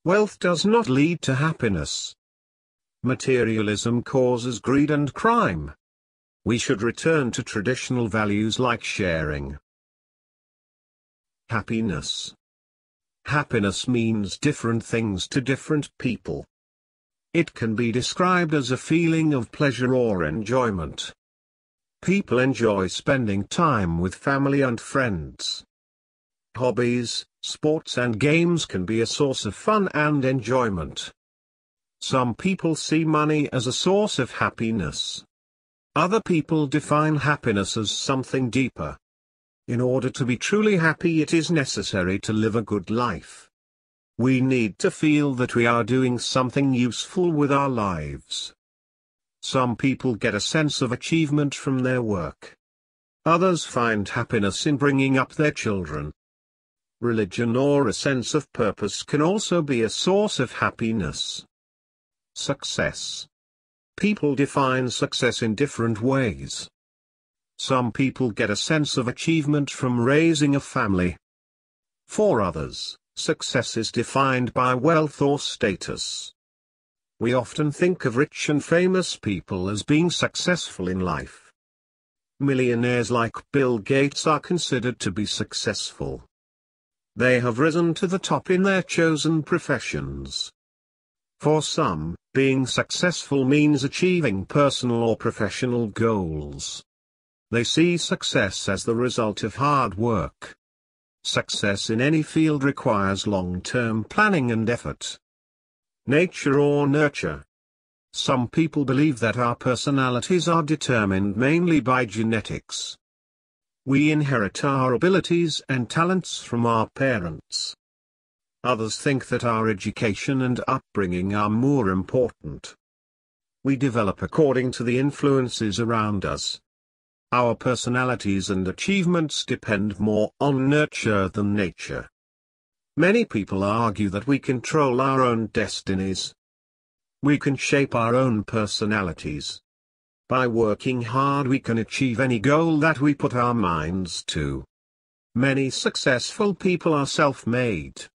Wealth does not lead to happiness. Materialism causes greed and crime. We should return to traditional values like sharing. Happiness. Happiness means different things to different people. It can be described as a feeling of pleasure or enjoyment. People enjoy spending time with family and friends. Hobbies, sports and games can be a source of fun and enjoyment. Some people see money as a source of happiness. Other people define happiness as something deeper. In order to be truly happy, it is necessary to live a good life. We need to feel that we are doing something useful with our lives. Some people get a sense of achievement from their work. Others find happiness in bringing up their children. Religion or a sense of purpose can also be a source of happiness. Success. People define success in different ways. Some people get a sense of achievement from raising a family. For others, success is defined by wealth or status. We often think of rich and famous people as being successful in life. Millionaires like Bill Gates are considered to be successful. They have risen to the top in their chosen professions. For some, being successful means achieving personal or professional goals. They see success as the result of hard work. Success in any field requires long-term planning and effort. Nature or nurture. Some people believe that our personalities are determined mainly by genetics. We inherit our abilities and talents from our parents. Others think that our education and upbringing are more important. We develop according to the influences around us. Our personalities and achievements depend more on nurture than nature. Many people argue that we control our own destinies. We can shape our own personalities. By working hard we can achieve any goal that we put our minds to. Many successful people are self-made.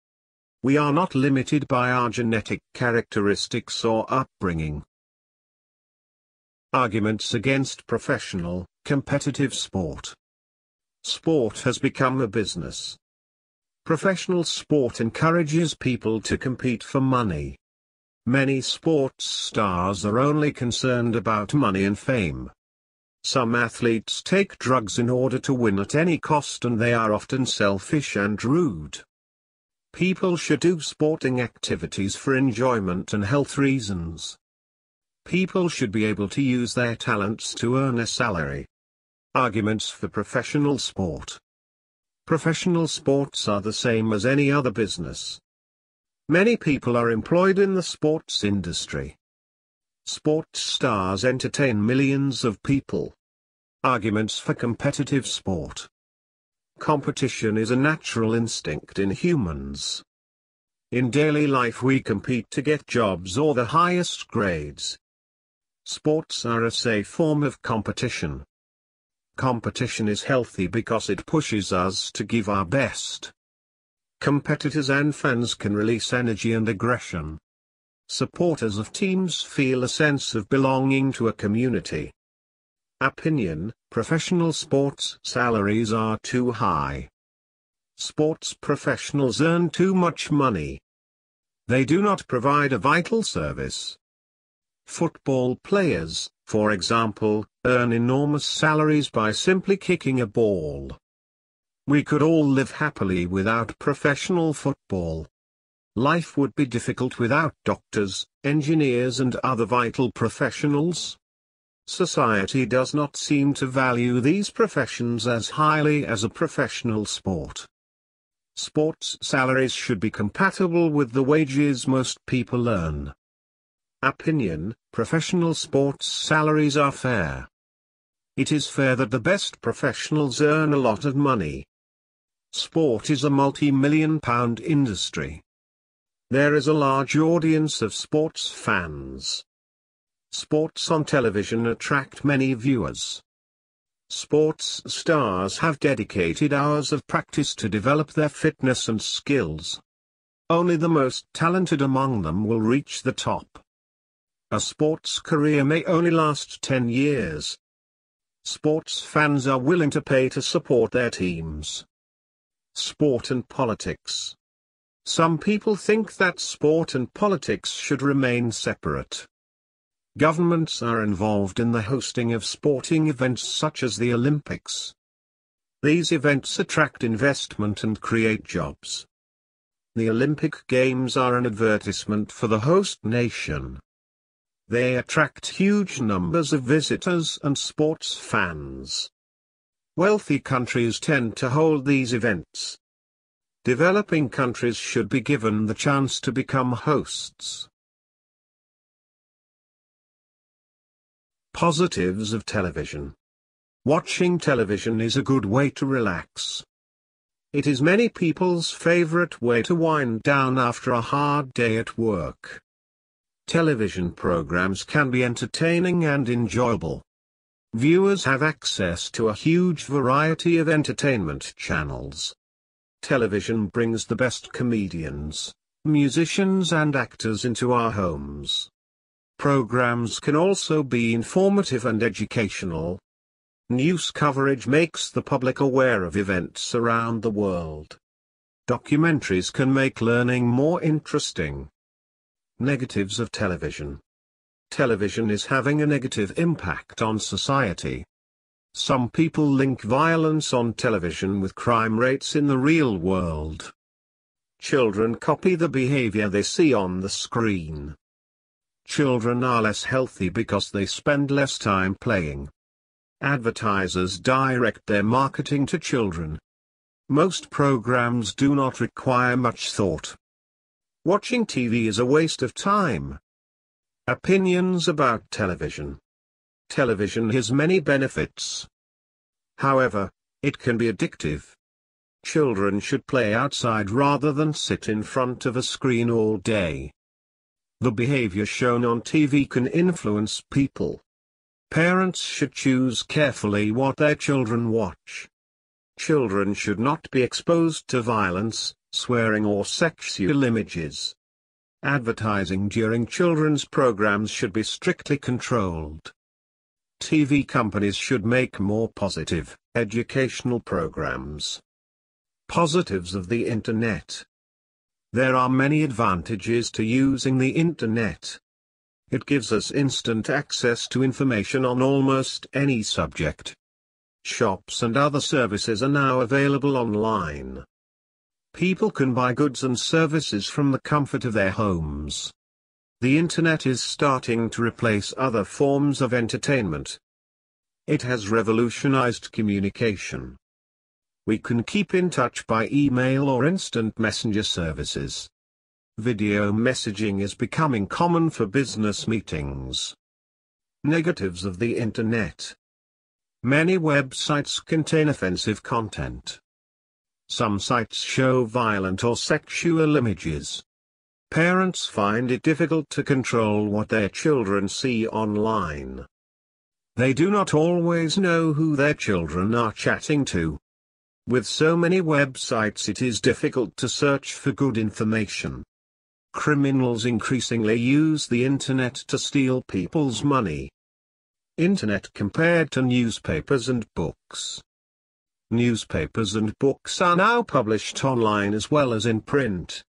We are not limited by our genetic characteristics or upbringing. Arguments against professional, competitive sport. Sport has become a business. Professional sport encourages people to compete for money. Many sports stars are only concerned about money and fame. Some athletes take drugs in order to win at any cost, and they are often selfish and rude. People should do sporting activities for enjoyment and health reasons. People should be able to use their talents to earn a salary. Arguments for professional sport. Professional sports are the same as any other business. Many people are employed in the sports industry. Sports stars entertain millions of people. Arguments for competitive sport. Competition is a natural instinct in humans. In daily life we compete to get jobs or the highest grades. Sports are a safe form of competition. Competition is healthy because it pushes us to give our best. Competitors and fans can release energy and aggression. Supporters of teams feel a sense of belonging to a community. Opinion: professional sports salaries are too high. Sports professionals earn too much money. They do not provide a vital service. Football players, for example, earn enormous salaries by simply kicking a ball. We could all live happily without professional football. Life would be difficult without doctors, engineers and other vital professionals. Society does not seem to value these professions as highly as a professional sport. Sports salaries should be compatible with the wages most people earn. Opinion: professional sports salaries are fair. It is fair that the best professionals earn a lot of money. Sport is a multi-million-pound industry. There is a large audience of sports fans. Sports on television attract many viewers. Sports stars have dedicated hours of practice to develop their fitness and skills. Only the most talented among them will reach the top. A sports career may only last 10 years. Sports fans are willing to pay to support their teams. Sport and politics. Some people think that sport and politics should remain separate. Governments are involved in the hosting of sporting events such as the Olympics. These events attract investment and create jobs. The Olympic Games are an advertisement for the host nation. They attract huge numbers of visitors and sports fans. Wealthy countries tend to hold these events. Developing countries should be given the chance to become hosts. Positives of television. Watching television is a good way to relax. It is many people's favorite way to wind down after a hard day at work. Television programs can be entertaining and enjoyable. Viewers have access to a huge variety of entertainment channels. Television brings the best comedians, musicians and actors into our homes. Programs can also be informative and educational. News coverage makes the public aware of events around the world. Documentaries can make learning more interesting. Negatives of television. Television is having a negative impact on society. Some people link violence on television with crime rates in the real world. Children copy the behavior they see on the screen. Children are less healthy because they spend less time playing. Advertisers direct their marketing to children. Most programs do not require much thought. Watching TV is a waste of time. Opinions about television. Television has many benefits. However, it can be addictive. Children should play outside rather than sit in front of a screen all day. The behavior shown on TV can influence people. Parents should choose carefully what their children watch. Children should not be exposed to violence, swearing or sexual images. Advertising during children's programs should be strictly controlled. TV companies should make more positive, educational programs. Positives of the Internet. There are many advantages to using the Internet. It gives us instant access to information on almost any subject. Shops and other services are now available online. People can buy goods and services from the comfort of their homes. The Internet is starting to replace other forms of entertainment. It has revolutionized communication. We can keep in touch by email or instant messenger services. Video messaging is becoming common for business meetings. Negatives of the Internet. Many websites contain offensive content. Some sites show violent or sexual images. Parents find it difficult to control what their children see online. They do not always know who their children are chatting to. With so many websites, it is difficult to search for good information. Criminals increasingly use the Internet to steal people's money. Internet compared to newspapers and books. Newspapers and books are now published online as well as in print.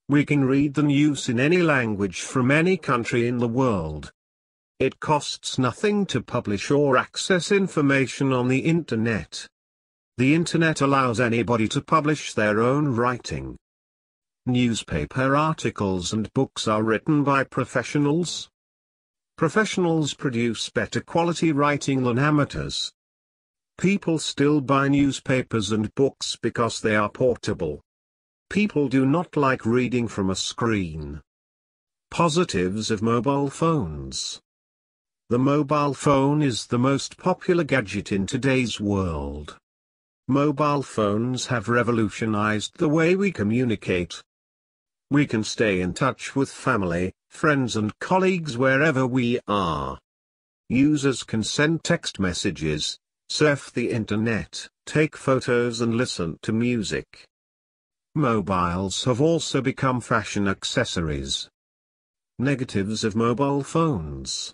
We can read the news in any language from any country in the world. It costs nothing to publish or access information on the Internet. The Internet allows anybody to publish their own writing. Newspaper articles and books are written by professionals. Professionals produce better quality writing than amateurs. People still buy newspapers and books because they are portable. People do not like reading from a screen. Positives of mobile phones. The mobile phone is the most popular gadget in today's world. Mobile phones have revolutionized the way we communicate. We can stay in touch with family, friends and colleagues wherever we are. Users can send text messages, surf the Internet, take photos and listen to music. Mobiles have also become fashion accessories. Negatives of mobile phones.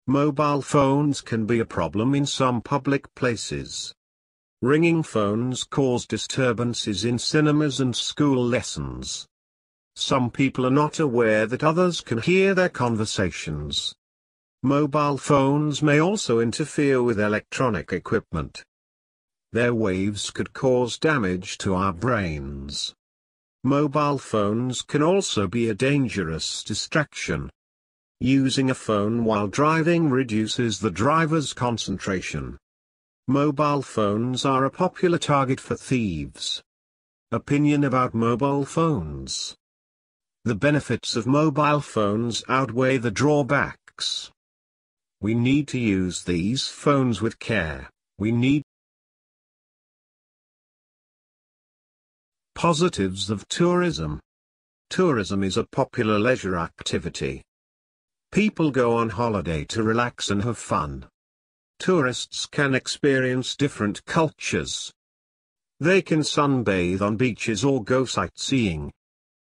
Mobile phones can be a problem in some public places. Ringing phones cause disturbances in cinemas and school lessons. Some people are not aware that others can hear their conversations. Mobile phones may also interfere with electronic equipment. Their waves could cause damage to our brains. Mobile phones can also be a dangerous distraction. Using a phone while driving reduces the driver's concentration. Mobile phones are a popular target for thieves. Opinion about mobile phones. The benefits of mobile phones outweigh the drawbacks. We need to use these phones with care. We need positives of tourism. Tourism is a popular leisure activity. People go on holiday to relax and have fun. Tourists can experience different cultures. They can sunbathe on beaches or go sightseeing.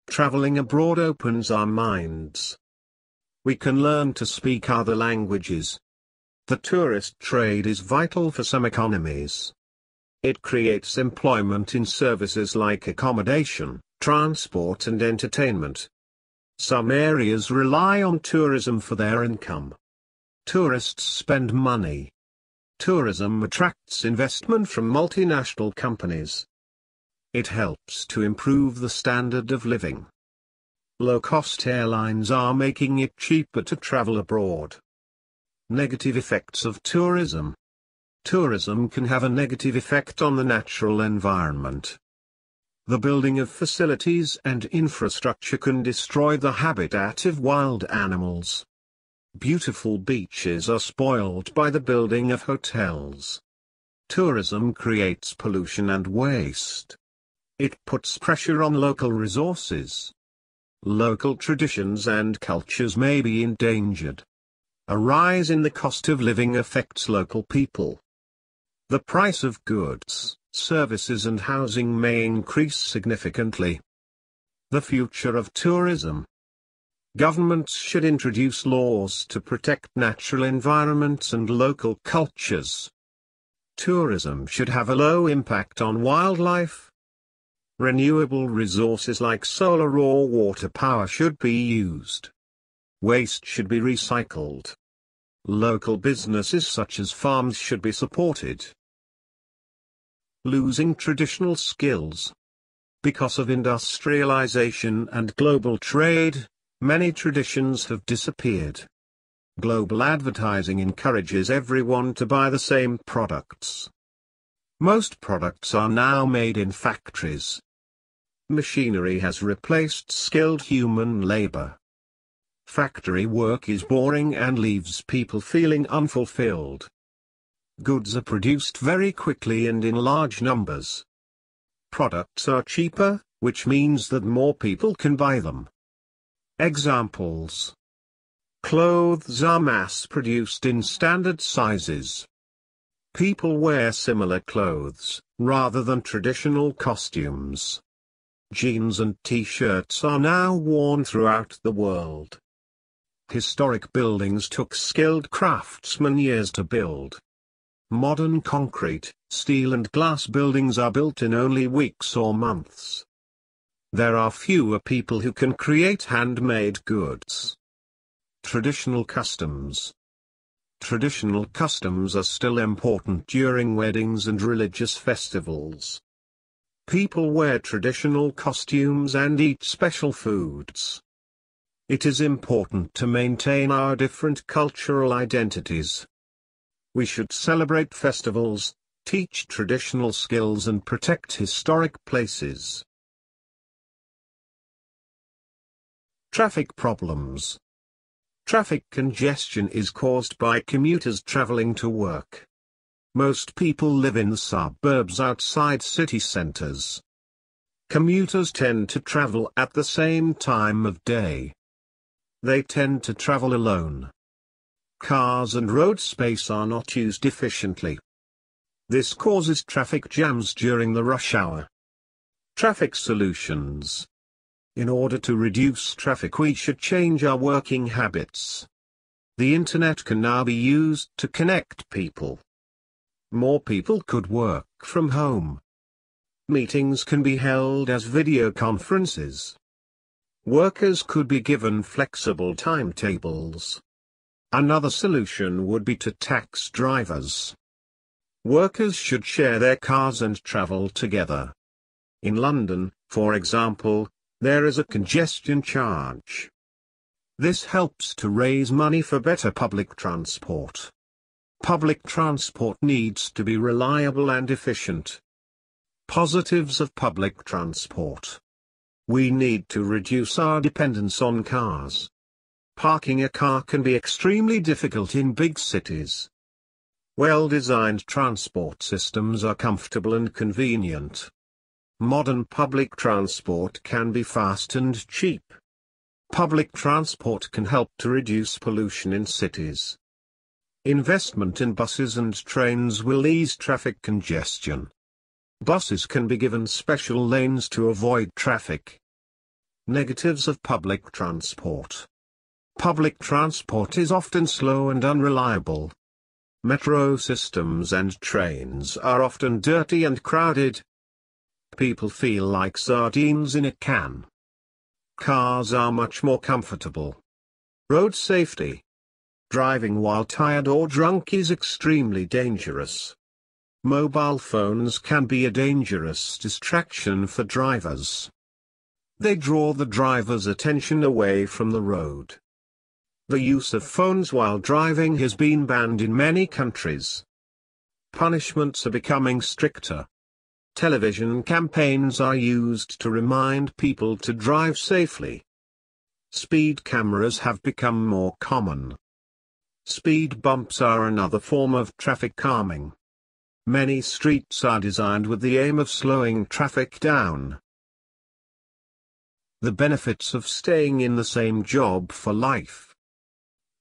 Traveling abroad opens our minds. We can learn to speak other languages. The tourist trade is vital for some economies. It creates employment in services like accommodation, transport and entertainment. Some areas rely on tourism for their income. Tourists spend money. Tourism attracts investment from multinational companies. It helps to improve the standard of living. Low-cost airlines are making it cheaper to travel abroad. Negative effects of tourism. Tourism can have a negative effect on the natural environment. The building of facilities and infrastructure can destroy the habitat of wild animals. Beautiful beaches are spoiled by the building of hotels. Tourism creates pollution and waste. It puts pressure on local resources. Local traditions and cultures may be endangered. A rise in the cost of living affects local people. The price of goods, services and housing may increase significantly. The future of tourism. Governments should introduce laws to protect natural environments and local cultures. Tourism should have a low impact on wildlife. Renewable resources like solar or water power should be used. Waste should be recycled. Local businesses such as farms should be supported. Losing traditional skills. Because of industrialization and global trade, many traditions have disappeared. Global advertising encourages everyone to buy the same products. Most products are now made in factories. Machinery has replaced skilled human labor. Factory work is boring and leaves people feeling unfulfilled. Goods are produced very quickly and in large numbers. Products are cheaper, which means that more people can buy them. Examples. Clothes are mass-produced in standard sizes. People wear similar clothes, rather than traditional costumes. Jeans and t-shirts are now worn throughout the world. Historic buildings took skilled craftsmen years to build. Modern concrete, steel and glass buildings are built in only weeks or months. There are fewer people who can create handmade goods. Traditional customs. Traditional customs are still important during weddings and religious festivals. People wear traditional costumes and eat special foods. It is important to maintain our different cultural identities. We should celebrate festivals, teach traditional skills and protect historic places. Traffic problems. Traffic congestion is caused by commuters traveling to work. Most people live in the suburbs outside city centers. Commuters tend to travel at the same time of day. They tend to travel alone. Cars and road space are not used efficiently. This causes traffic jams during the rush hour. Traffic solutions. In order to reduce traffic, we should change our working habits. The internet can now be used to connect people. More people could work from home. Meetings can be held as video conferences. Workers could be given flexible timetables. Another solution would be to tax drivers. Workers should share their cars and travel together. In London, for example, there is a congestion charge. This helps to raise money for better public transport. Public transport needs to be reliable and efficient. Positives of public transport. We need to reduce our dependence on cars. Parking a car can be extremely difficult in big cities. Well-designed transport systems are comfortable and convenient. Modern public transport can be fast and cheap. Public transport can help to reduce pollution in cities. Investment in buses and trains will ease traffic congestion. Buses can be given special lanes to avoid traffic. Negatives of public transport. Public transport is often slow and unreliable. Metro systems and trains are often dirty and crowded. People feel like sardines in a can. Cars are much more comfortable. Road safety. Driving while tired or drunk is extremely dangerous. Mobile phones can be a dangerous distraction for drivers. They draw the driver's attention away from the road. The use of phones while driving has been banned in many countries. Punishments are becoming stricter. Television campaigns are used to remind people to drive safely. Speed cameras have become more common. Speed bumps are another form of traffic calming. Many streets are designed with the aim of slowing traffic down. The benefits of staying in the same job for life.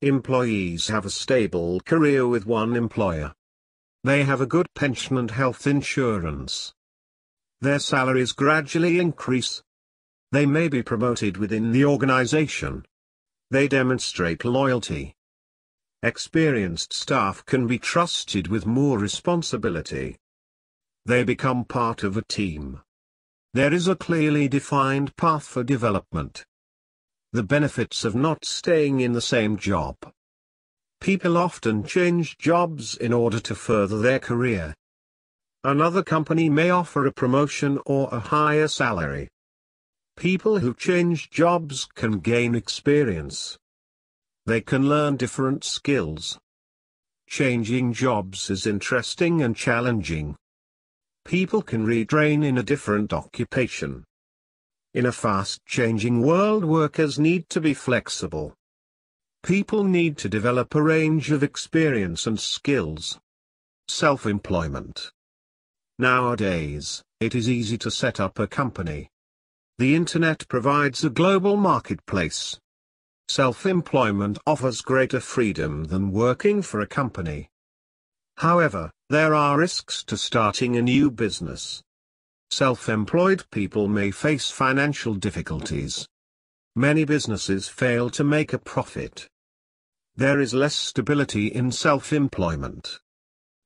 Employees have a stable career with one employer. They have a good pension and health insurance. Their salaries gradually increase. They may be promoted within the organization. They demonstrate loyalty. Experienced staff can be trusted with more responsibility. They become part of a team. There is a clearly defined path for development. The benefits of not staying in the same job. People often change jobs in order to further their career. Another company may offer a promotion or a higher salary. People who change jobs can gain experience. They can learn different skills. Changing jobs is interesting and challenging. People can retrain in a different occupation. In a fast-changing world, workers need to be flexible. People need to develop a range of experience and skills. Self-employment. Nowadays, it is easy to set up a company. The Internet provides a global marketplace. Self-employment offers greater freedom than working for a company. However, there are risks to starting a new business. Self-employed people may face financial difficulties. Many businesses fail to make a profit. There is less stability in self-employment.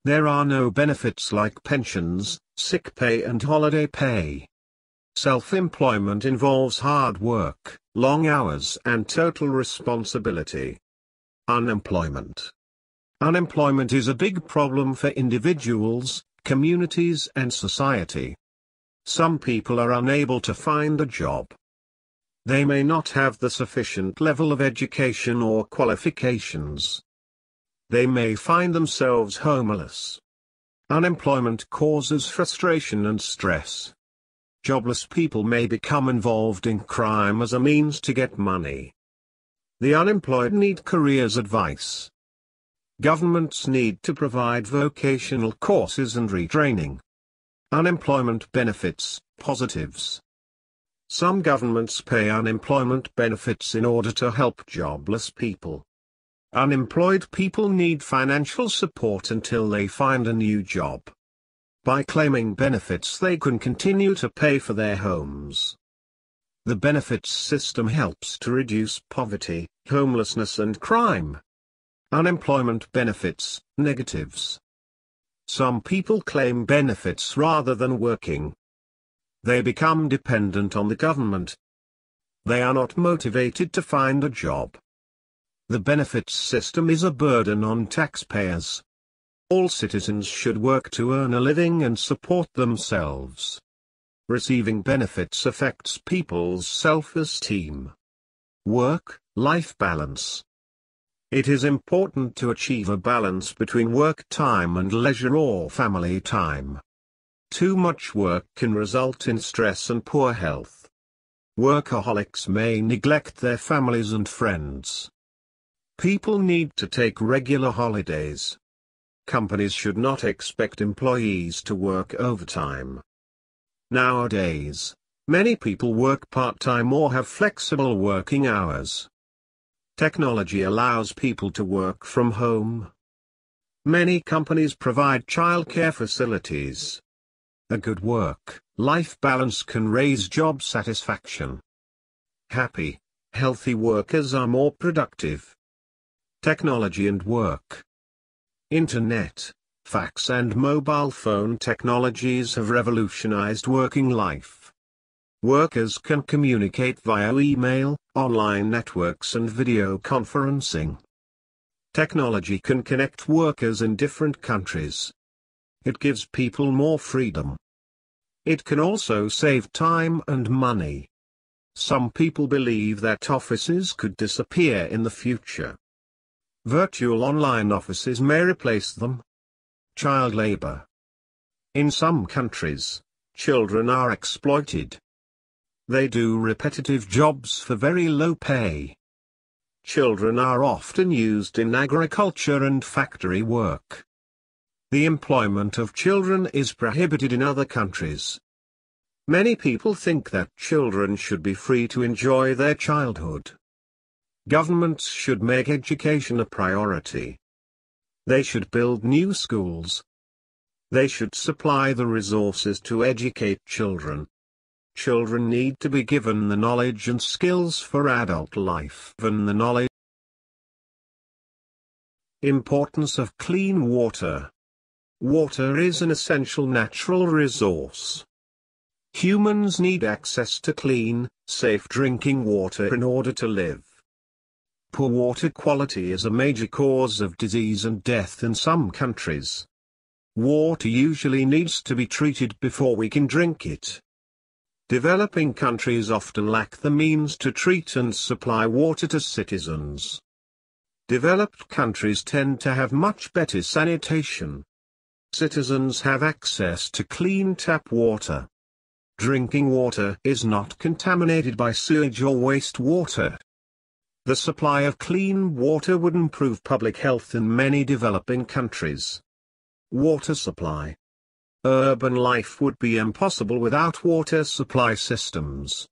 There are no benefits like pensions, sick pay and holiday pay. Self-employment involves hard work, long hours and total responsibility. Unemployment. Unemployment is a big problem for individuals, communities and society. Some people are unable to find a job. They may not have the sufficient level of education or qualifications. They may find themselves homeless. Unemployment causes frustration and stress. Jobless people may become involved in crime as a means to get money. The unemployed need careers advice. Governments need to provide vocational courses and retraining. Unemployment benefits, positives. Some governments pay unemployment benefits in order to help jobless people. Unemployed people need financial support until they find a new job. By claiming benefits, they can continue to pay for their homes. The benefits system helps to reduce poverty, homelessness and crime. Unemployment benefits, negatives. Some people claim benefits rather than working. They become dependent on the government. They are not motivated to find a job. The benefits system is a burden on taxpayers. All citizens should work to earn a living and support themselves. Receiving benefits affects people's self-esteem. Work-life balance. It is important to achieve a balance between work time and leisure or family time. Too much work can result in stress and poor health. Workaholics may neglect their families and friends. People need to take regular holidays. Companies should not expect employees to work overtime. Nowadays, many people work part-time or have flexible working hours. Technology allows people to work from home. Many companies provide childcare facilities. A good work-life balance can raise job satisfaction. Happy, healthy workers are more productive. Technology and work. Internet, fax and mobile phone technologies have revolutionized working life. Workers can communicate via email, online networks and video conferencing. Technology can connect workers in different countries. It gives people more freedom. It can also save time and money. Some people believe that offices could disappear in the future. Virtual online offices may replace them. Child labor. In some countries, children are exploited. They do repetitive jobs for very low pay. Children are often used in agriculture and factory work. The employment of children is prohibited in other countries. Many people think that children should be free to enjoy their childhood. Governments should make education a priority. They should build new schools. They should supply the resources to educate children. Children need to be given the knowledge and skills for adult life. Importance of clean water. Water is an essential natural resource. Humans need access to clean, safe drinking water in order to live. Poor water quality is a major cause of disease and death in some countries. Water usually needs to be treated before we can drink it. Developing countries often lack the means to treat and supply water to citizens. Developed countries tend to have much better sanitation. Citizens have access to clean tap water. Drinking water is not contaminated by sewage or wastewater. The supply of clean water would improve public health in many developing countries. Water supply. Urban life would be impossible without water supply systems.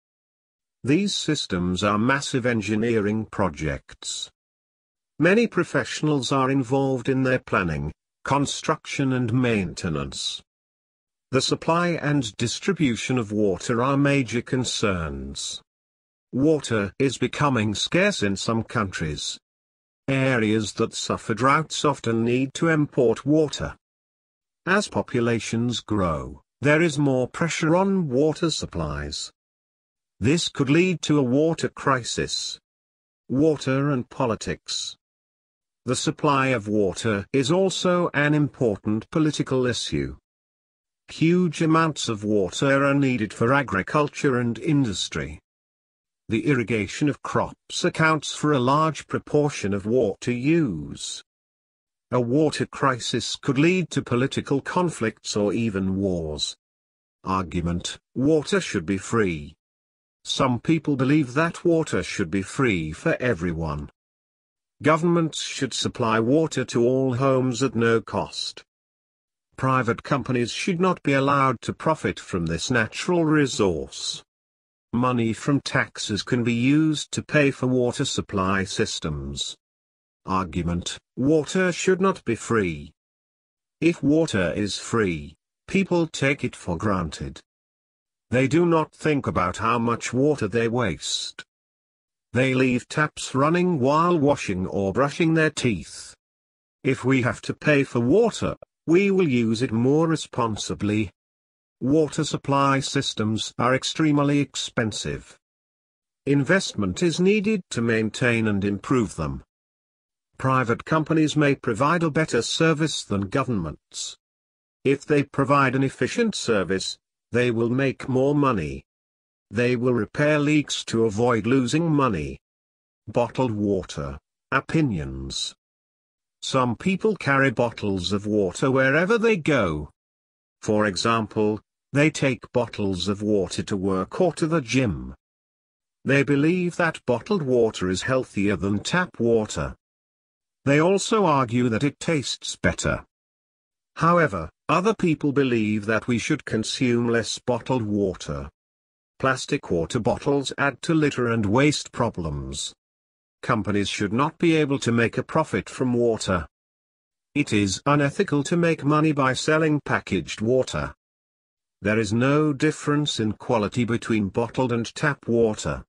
These systems are massive engineering projects. Many professionals are involved in their planning, construction and maintenance. The supply and distribution of water are major concerns. Water is becoming scarce in some countries. Areas that suffer droughts often need to import water. As populations grow, there is more pressure on water supplies. This could lead to a water crisis. Water and politics. The supply of water is also an important political issue. Huge amounts of water are needed for agriculture and industry. The irrigation of crops accounts for a large proportion of water use. A water crisis could lead to political conflicts or even wars. Argument: water should be free. Some people believe that water should be free for everyone. Governments should supply water to all homes at no cost. Private companies should not be allowed to profit from this natural resource. Money from taxes can be used to pay for water supply systems. Argument: water should not be free. If water is free, people take it for granted. They do not think about how much water they waste. They leave taps running while washing or brushing their teeth. If we have to pay for water, we will use it more responsibly. Water supply systems are extremely expensive. Investment is needed to maintain and improve them. Private companies may provide a better service than governments. If they provide an efficient service, they will make more money. They will repair leaks to avoid losing money. Bottled water. Opinions. Some people carry bottles of water wherever they go. For example, they take bottles of water to work or to the gym. They believe that bottled water is healthier than tap water. They also argue that it tastes better. However, other people believe that we should consume less bottled water. Plastic water bottles add to litter and waste problems. Companies should not be able to make a profit from water. It is unethical to make money by selling packaged water. There is no difference in quality between bottled and tap water.